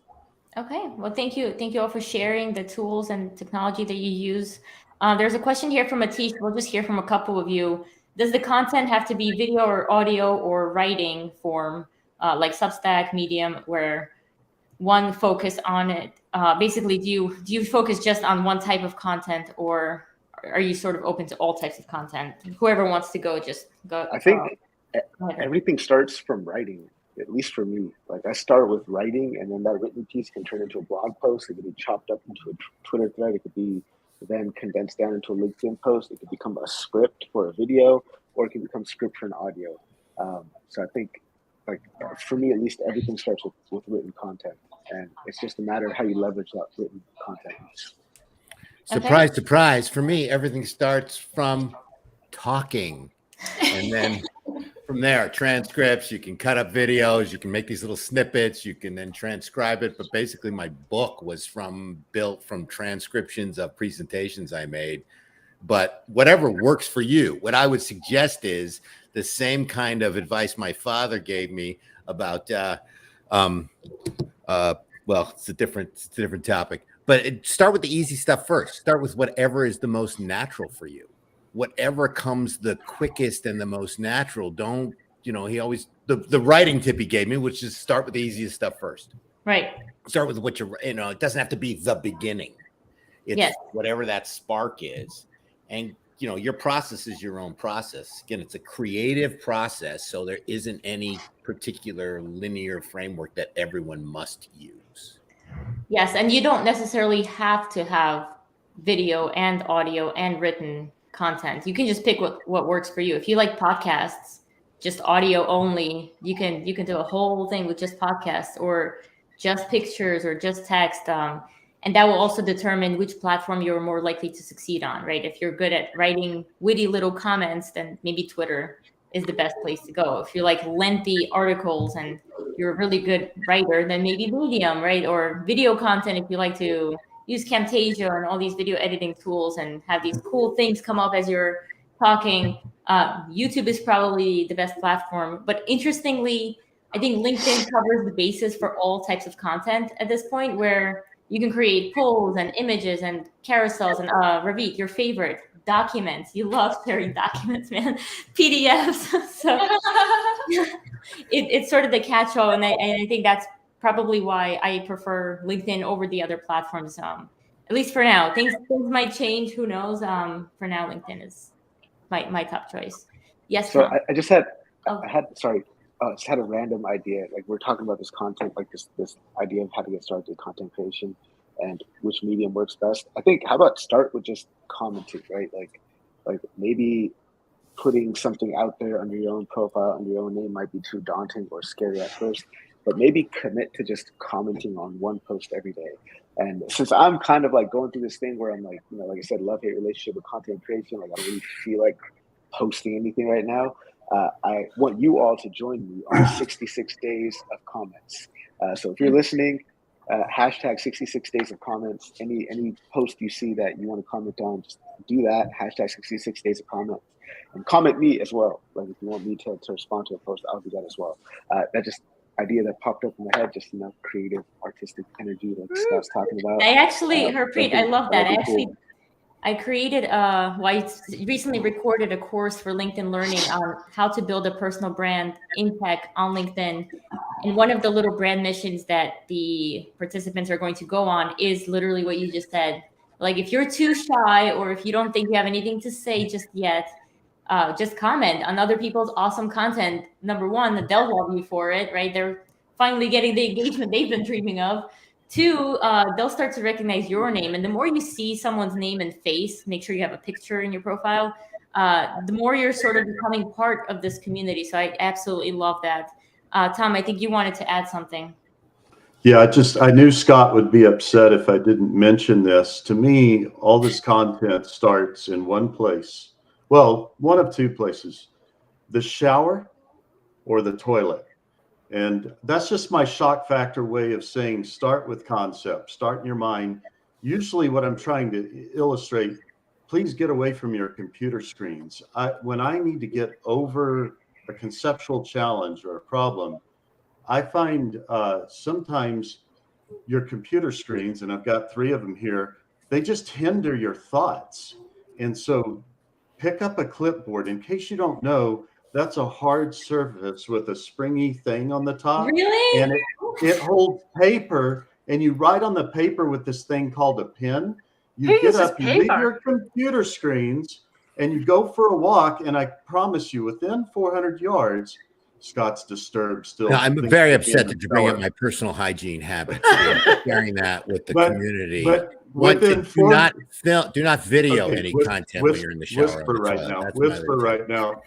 Okay, well, thank you all for sharing the tools and technology that you use. There's a question here from Atish. We'll just hear from a couple of you. Does the content have to be video or audio or writing form, like Substack, Medium, where one focus on it? Basically, do you focus just on one type of content, or are you sort of open to all types of content? Whoever wants to go, just go. I think everything starts from writing, at least for me. Like I start with writing, and then that written piece can turn into a blog post. It could be chopped up into a Twitter thread. It could be then condensed down into a LinkedIn post. It could become a script for a video, or it can become script for an audio. So I think, like for me at least, everything starts with written content, and it's just a matter of how you leverage that written content. Surprise, surprise. For me, everything starts from talking. And then from there, transcripts, you can cut up videos, you can make these little snippets, you can then transcribe it. But basically, my book was built from transcriptions of presentations I made. But whatever works for you, what I would suggest is the same kind of advice my father gave me about, well, it's a different topic. But start with the easy stuff first. Start with whatever is the most natural for you. Whatever comes the quickest and the most natural. Don't, he always, the writing tip he gave me, which is start with the easiest stuff first. Right. Start with what it doesn't have to be the beginning. It's whatever that spark is. And, your process is your own process. Again, it's a creative process. So there isn't any particular linear framework that everyone must use. Yes, and you don't necessarily have to have video and audio and written content. You can just pick what works for you. If you like podcasts, just audio only, you can do a whole thing with just podcasts, or just pictures, or just text. And that will also determine which platform you're more likely to succeed on, right? If you're good at writing witty little comments, then maybe Twitter is the best place to go. If you like lengthy articles and you're a really good writer, then maybe Medium, right? Or video content, if you like to use Camtasia and all these video editing tools and have these cool things come up as you're talking. YouTube is probably the best platform. But interestingly, I think LinkedIn covers the basis for all types of content at this point, where you can create polls and images and carousels and Ravit, your favorite, documents. You love sharing documents, man. PDFs. So it's sort of the catch-all, and I think that's probably why I prefer LinkedIn over the other platforms. At least for now. Things might change. Who knows? For now, LinkedIn is my top choice. Yes. So I just had a random idea. Like we're talking about this content, like this idea of how to get started with content creation and which medium works best. I think, how about start with just commenting, right? Like maybe putting something out there under your own profile, under your own name might be too daunting or scary at first, but maybe commit to just commenting on one post every day. And since I'm kind of like going through this thing where I'm like, like I said, love-hate relationship with content creation, like I don't really feel like posting anything right now. I want you all to join me on 66 days of comments. So if you're listening, Hashtag 66 days of comments. Any post you see that you want to comment on, just do that. Hashtag 66 days of comments. And comment me as well. Like if you want me to respond to a post, I'll do that as well. That just idea that popped up in my head, just enough creative, artistic energy like Scott's talking about. I actually, Harpreet, I love that. Cool. I created, I recently recorded a course for LinkedIn Learning on how to build a personal brand in tech on LinkedIn. And one of the little brand missions that the participants are going to go on is literally what you just said. Like if you're too shy or if you don't think you have anything to say just yet, just comment on other people's awesome content. Number one, they'll love you for it, right? They're finally getting the engagement they've been dreaming of. Two, they'll start to recognize your name. And the more you see someone's name and face, make sure you have a picture in your profile, the more you're sort of becoming part of this community. So I absolutely love that. Tom, I think you wanted to add something. Yeah, I knew Scott would be upset if I didn't mention this. To me, all this content starts in one place. Well, one of two places, the shower or the toilet. And that's just my shock factor way of saying start with concept, start in your mind. Usually what I'm trying to illustrate, please get away from your computer screens. When I need to get over a conceptual challenge or a problem, I find sometimes your computer screens, and I've got 3 of them here, they just hinder your thoughts. And so pick up a clipboard. In case you don't know, that's a hard surface with a springy thing on the top. Really? And it holds paper, and you write on the paper with this thing called a pen. You get up, you leave your computer screens, and you go for a walk, and I promise you, within 400 yards, Scott's disturbed still. No, I'm very upset that you bring up my personal hygiene habits, sharing that with the community. But do not video any content when you're in the shower. Whisper right now.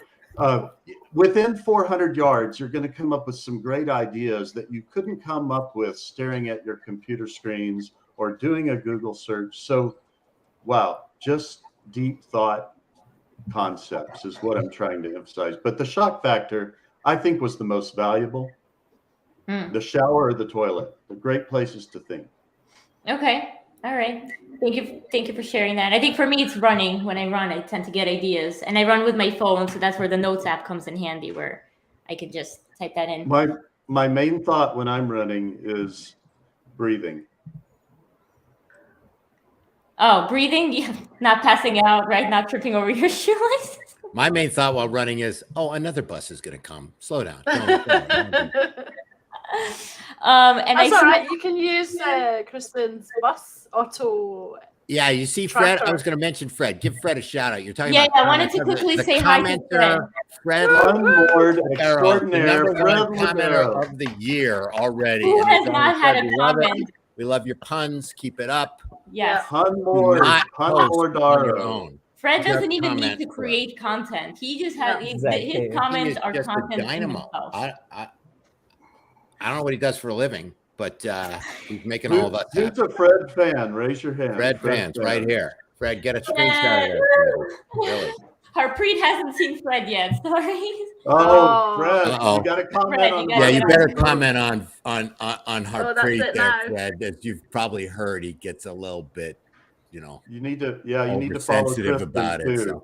Within 400 yards, you're going to come up with some great ideas that you couldn't come up with staring at your computer screens or doing a Google search. So, wow, just deep thought concepts is what I'm trying to emphasize. But the shock factor, I think, was the most valuable. The shower or the toilet, they're great places to think. Okay. All right. Thank you for sharing that. I think for me, it's running. When I run, I tend to get ideas, and I run with my phone. So that's where the notes app comes in handy, where I can just type that in. My main thought when I'm running is breathing. Oh, breathing, yeah, not passing out, right? Not tripping over your shoelaces. My main thought while running is, oh, another bus is going to come. Slow down. Don't. And that's all right. You can use Kristen's bus auto. Yeah, you see, Fred. I was going to mention Fred. Give Fred a shout out. You're talking about. Yeah, I wanted to quickly say hi to Fred. Fred, Lord extraordinaire, commenter of the year already. Who has not had a comment? We love your puns. Keep it up. Yes. Pun more, Daro. Fred doesn't even need to create content. He just has his comments are content. Dynamo. I don't know what he does for a living, but he's making all of us happy. Who's a Fred fan? Raise your hand. Fred fans, right here. Fred, get a screenshot of that. Really. Harpreet hasn't seen Fred yet. Sorry. Oh, Fred, you got to comment on. Yeah, you better comment on Harpreet there, Fred. As you've probably heard, he gets a little bit, you need to follow sensitive about it.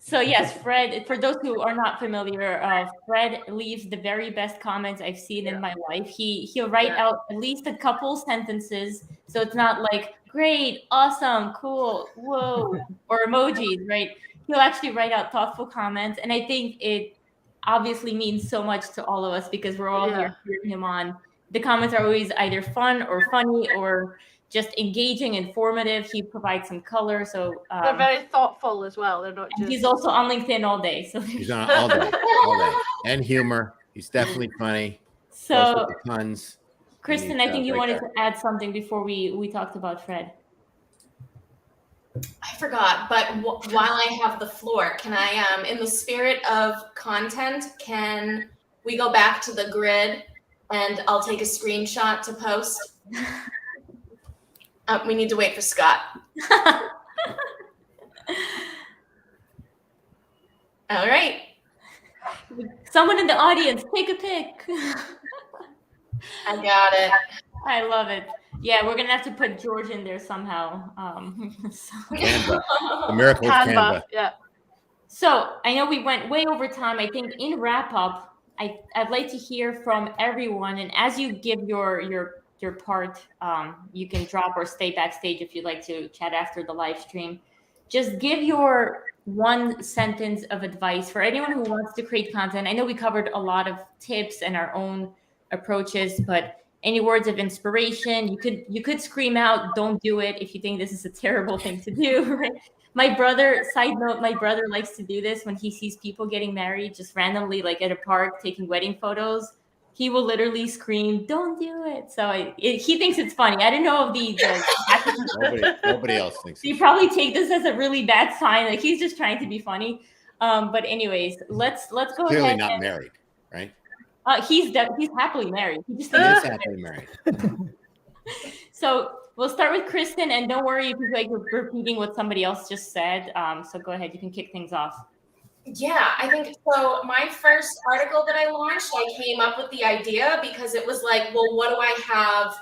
So yes, Fred, for those who are not familiar, Fred leaves the very best comments I've seen in my life. He'll write out at least a couple sentences. So it's not like great, awesome, cool, whoa, or emojis, right? He'll actually write out thoughtful comments. And I think it obviously means so much to all of us because we're all here cheering him on. The comments are always either fun or funny or just engaging, informative. He provides some color. So they're very thoughtful as well. They're not just... He's also on LinkedIn all day. So he's on all day. And humor. He's definitely funny. So puns. Kristen, I think you wanted to add something before we talked about Fred. I forgot, but while I have the floor, can I, in the spirit of content, can we go back to the grid and I'll take a screenshot to post? We need to wait for Scott. All right. Someone in the audience, take a pic. I got it. I love it. Yeah, we're gonna have to put George in there somehow. Canva. The miracle of Canva. Yeah. So I know we went way over time. I think in wrap up, I'd like to hear from everyone. And as you give your part, you can drop or stay backstage if you'd like to chat after the live stream. Just give your one sentence of advice for anyone who wants to create content. I know we covered a lot of tips and our own approaches, but any words of inspiration? You could scream out, "Don't do it!" if you think this is a terrible thing to do. Right? My brother, side note, my brother likes to do this when he sees people getting married, just randomly, like at a park, taking wedding photos. He will literally scream, "Don't do it!" So he thinks it's funny. I don't know if Nobody else thinks. you probably take this as a really bad sign. Like he's just trying to be funny. But anyways, let's go Clearly ahead. not married, right? He's happily married. He just He is happily married. So we'll start with Kristen, and don't worry if you're like repeating what somebody else just said. So go ahead, you can kick things off. Yeah, I think so. My first article that I launched, I came up with the idea because it was like, well, what do I have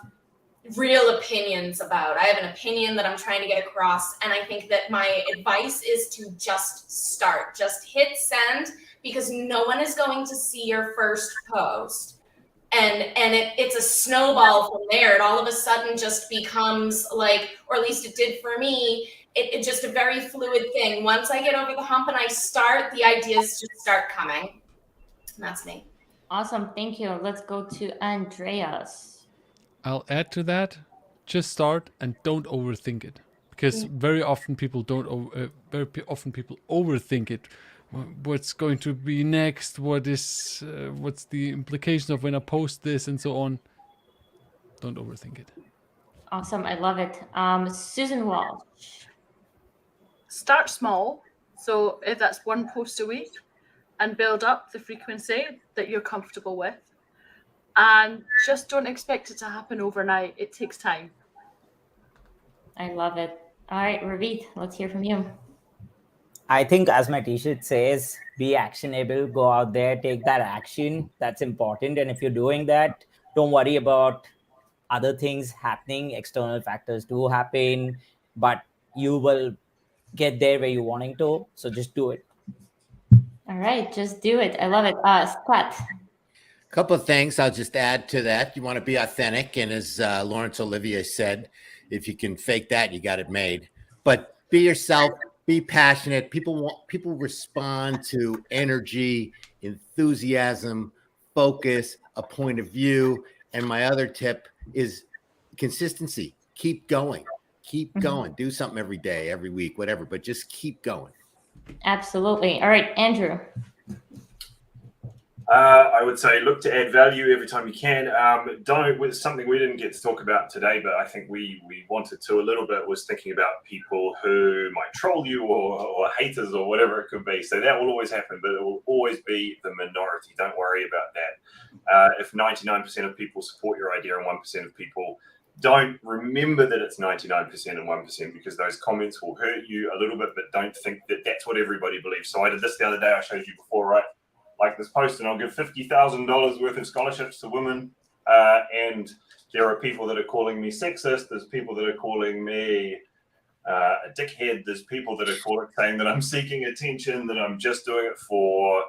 real opinions about? I have an opinion that I'm trying to get across. And I think that my advice is to just start, just hit send, because no one is going to see your first post. And it's a snowball from there. It all of a sudden just becomes like, or at least it did for me, it's just a very fluid thing. Once I get over the hump and I start, the ideas just start coming. And that's me. Awesome, thank you. Let's go to Andreas. I'll add to that. Just start and don't overthink it, because very often people overthink it. What's going to be next? What's the implication of when I post this and so on? Don't overthink it. Awesome, I love it. Susan Walsh. Start small. So if that's one post a week, and build up the frequency that you're comfortable with. And just don't expect it to happen overnight. It takes time. I love it. All right, Ravit, let's hear from you. I think, as my t-shirt says, be actionable, go out there, take that action. That's important. And if you're doing that, don't worry about other things happening. External factors do happen, but you will get there where you're wanting to. So just do it. All right, just do it. I love it. Scott. A couple of things I'll just add to that. You want to be authentic. And as Lawrence Olivier said, if you can fake that, you got it made. But be yourself. Be passionate. People respond to energy, enthusiasm, focus, a point of view. And my other tip is consistency. Keep going. Keep going. Do something every day, every week, whatever, but just keep going. Absolutely. All right, Andrew. I would say look to add value every time you can. Something we didn't get to talk about today, but I think we wanted to a little bit, was thinking about people who might troll you or haters or whatever it could be. So that will always happen, but it will always be the minority. Don't worry about that. If 99% of people support your idea and 1% of people don't, remember that it's 99% and 1%, because those comments will hurt you a little bit, but don't think that that's what everybody believes. So I did this the other day, I showed you before, right? Like this post, and I'll give $50,000 worth of scholarships to women. And there are people that are calling me sexist. There's people that are calling me a dickhead. There's people that are saying that I'm seeking attention, that I'm just doing it for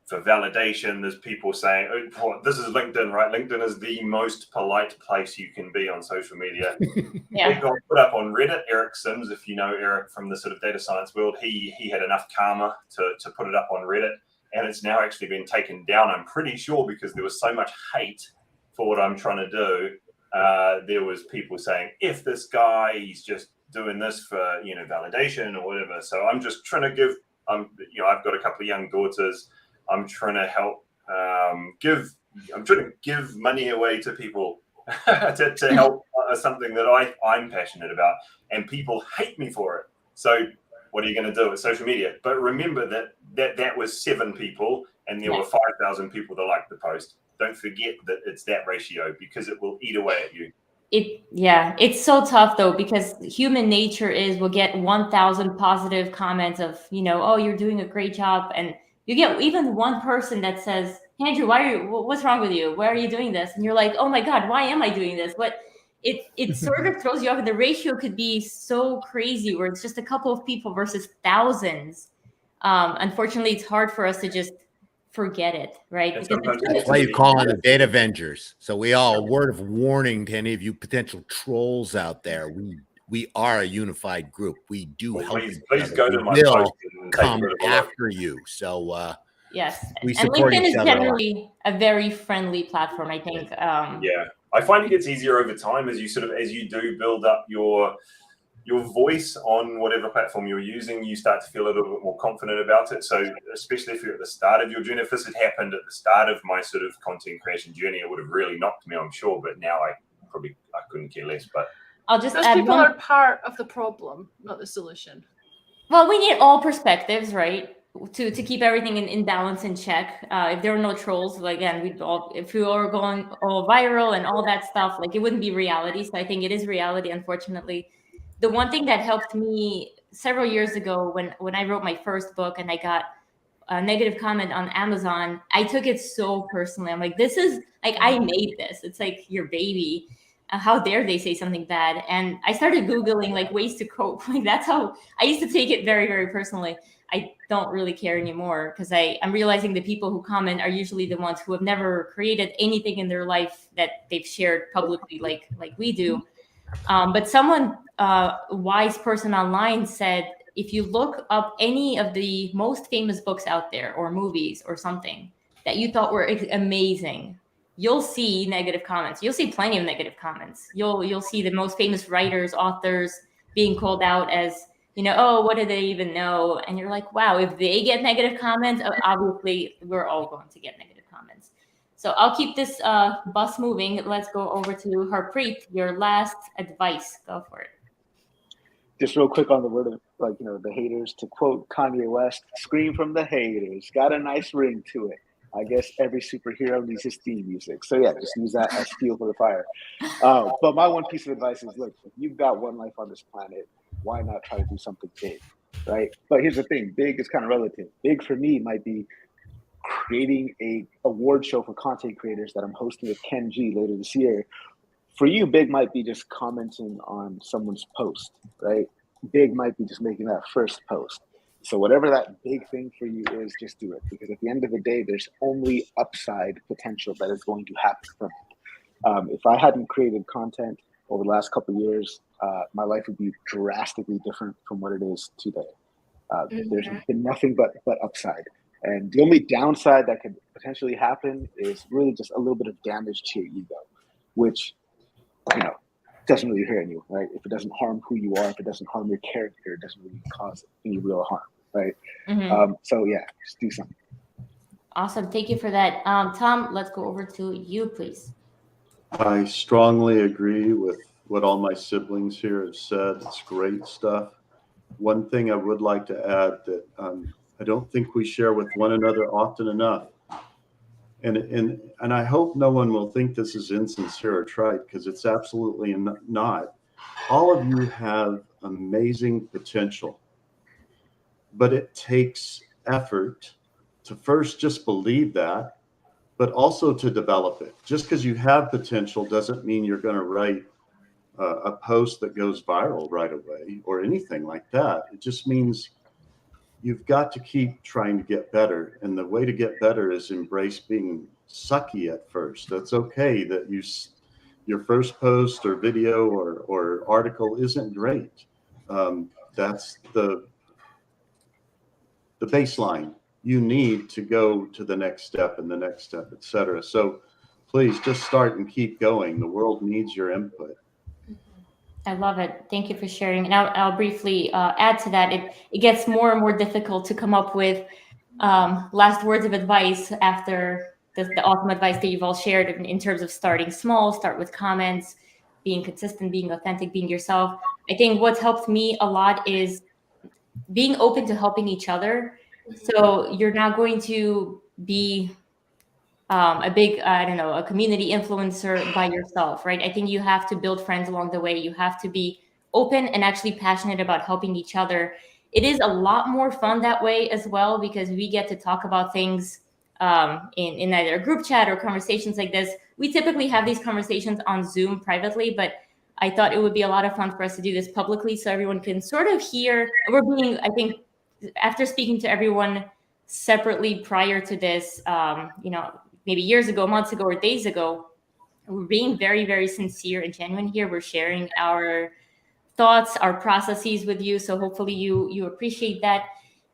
validation. There's people saying, oh, this is LinkedIn, right? LinkedIn is the most polite place you can be on social media. Yeah. It got put up on Reddit. Eric Sims, if you know Eric from the sort of data science world, he had enough karma to put it up on Reddit. And it's now actually been taken down, I'm pretty sure, because there was so much hate for what I'm trying to do. There was people saying, if this guy, he's just doing this for, validation or whatever. So I'm just trying to give, I've got a couple of young daughters. I'm trying to help give money away to people to help something that I'm passionate about. And people hate me for it. So what are you going to do with social media? But remember that was 7 people, and there were 5,000 people that liked the post. Don't forget that it's that ratio, because it will eat away at you. It's so tough though, because human nature is we'll get 1,000 positive comments of, oh, you're doing a great job. And you get even one person that says, Andrew, what's wrong with you? Why are you doing this? And you're like, oh my God, why am I doing this? But it sort of throws you off. The ratio could be so crazy where it's just a couple of people versus thousands. Unfortunately, it's hard for us to just forget it, right? And Because sometimes That's why you call on the DataVengers. So we all, a word of warning to any of you potential trolls out there. We are a unified group. We do Well, help. please go to my will post and take a come bit of a look. after you. So yes, we and support LinkedIn each is other a lot. generally a very friendly platform, I think. Yeah, I find it gets easier over time as you do build up your voice on whatever platform you're using. You start to feel a little bit more confident about it. So especially if you're at the start of your journey, if this had happened at the start of my sort of content creation journey, it would have really knocked me, I'm sure. But now I couldn't care less. But I'll just Those add people one. are part of the problem, not the solution. Well, we need all perspectives, right? To keep everything in balance and check. If there were no trolls, like, again, if we were going all viral and all that stuff, like, it wouldn't be reality. So I think it is reality, unfortunately. The one thing that helped me several years ago when I wrote my first book and I got a negative comment on Amazon, I took it so personally. I'm like, this is like, I made this. It's like your baby. How dare they say something bad? And I started Googling like ways to cope. Like, that's how I used to take it very, very personally. I don't really care anymore because I'm realizing the people who comment are usually the ones who have never created anything in their life that they've shared publicly like we do. But someone, wise person online said, if you look up any of the most famous books out there or movies or something that you thought were amazing, you'll see negative comments. You'll see plenty of negative comments. You'll see the most famous writers, authors being called out as, oh, what do they even know? And you're like, wow, if they get negative comments, obviously we're all going to get negative comments. So I'll keep this bus moving. Let's go over to Harpreet, your last advice. Go for it. Just real quick on the word of, the haters, to quote Kanye West, scream from the haters. Got a nice ring to it. I guess every superhero needs his theme music. So yeah, just use that as fuel for the fire. But my one piece of advice is, look, if you've got one life on this planet, why not try to do something big, right? But here's the thing, big is kind of relative. Big for me might be creating a award show for content creators that I'm hosting with Ken G later this year. For you, big might be just commenting on someone's post, right? Big might be just making that first post. So whatever that big thing for you is, just do it. Because at the end of the day, there's only upside potential that is going to happen from it. If I hadn't created content over the last couple of years, my life would be drastically different from what it is today. There's been nothing but upside. And the only downside that could potentially happen is really just a little bit of damage to your ego, which, doesn't really hurt you, right? If it doesn't harm who you are, if it doesn't harm your character, it doesn't really cause any real harm, right? So yeah, just do something. Awesome. Thank you for that. Tom, let's go over to you, please. I strongly agree with what all my siblings here have said. It's great stuff. One thing I would like to add that I don't think we share with one another often enough, and I hope no one will think this is insincere or trite, because it's absolutely not. All of you have amazing potential, but it takes effort to first just believe that, but also to develop it. Just because you have potential doesn't mean you're going to write a post that goes viral right away or anything like that. It just means you've got to keep trying to get better. And the way to get better is embrace being sucky at first. That's okay that your first post or video or article isn't great. That's the baseline. You need to go to the next step and the next step, et cetera. So please just start and keep going. The world needs your input. I love it. Thank you for sharing. And I'll briefly add to that. It gets more and more difficult to come up with last words of advice after the awesome advice that you've all shared in terms of starting small, start with comments, being consistent, being authentic, being yourself. I think what's helped me a lot is being open to helping each other. So you're not going to be a big, a community influencer by yourself, right? I think you have to build friends along the way. You have to be open and actually passionate about helping each other. It is a lot more fun that way as well, because we get to talk about things in either a group chat or conversations like this. We typically have these conversations on Zoom privately, but I thought it would be a lot of fun for us to do this publicly so everyone can sort of hear. We're being, I think, after speaking to everyone separately prior to this, maybe years ago, months ago, or days ago, we're being very, very sincere and genuine here. We're sharing our thoughts, our processes with you. So hopefully you appreciate that.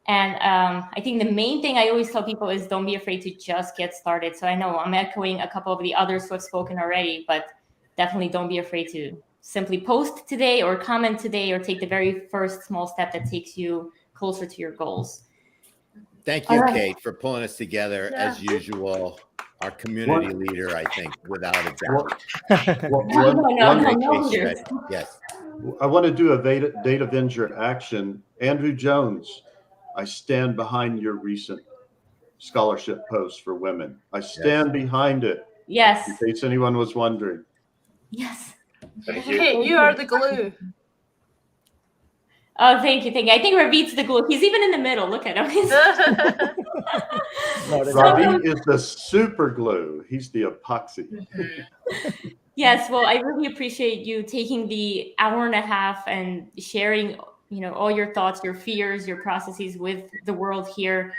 And I think the main thing I always tell people is don't be afraid to just get started. So I know I'm echoing a couple of the others who have spoken already, but definitely don't be afraid to simply post today or comment today or take the very first small step that takes you closer to your goals. Thank you, All right. Kate, for pulling us together as usual. Our community leader, I think, without a doubt. Yes. I want to do a DataVenger action. Andrew Jones, I stand behind your recent scholarship post for women. I stand behind it. Yes. In case anyone was wondering. Yes. Thank you. Kate, you are the glue. Oh, thank you. I think Ravid's the glue. He's even in the middle. Look at him. Ravid is the super glue. He's the epoxy. Yes. Well, I really appreciate you taking the hour and a half and sharing, all your thoughts, your fears, your processes with the world here.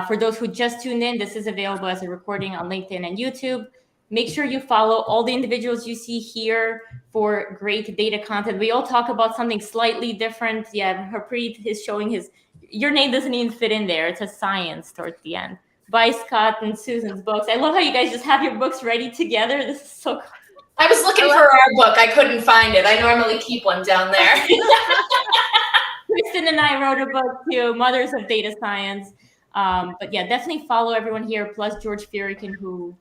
For those who just tuned in, this is available as a recording on LinkedIn and YouTube. Make sure you follow all the individuals you see here for great data content. We all talk about something slightly different. Yeah, Harpreet is showing your name doesn't even fit in there. It says science towards the end. By Scott and Susan's books. I love how you guys just have your books ready together. This is so cool. I was looking for our book. I couldn't find it. I normally keep one down there. Kristen and I wrote a book too, Mothers of Data Science. But yeah, definitely follow everyone here, plus George Furikin, who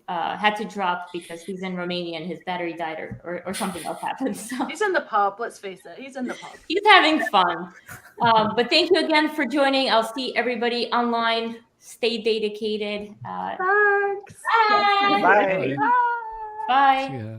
had to drop because he's in Romania and his battery died or something else happened. So He's in the pub, let's face it. He's in the pub. He's having fun. But thank you again for joining. I'll see everybody online. Stay dedicated. Thanks. Bye. Bye. Bye. Yeah.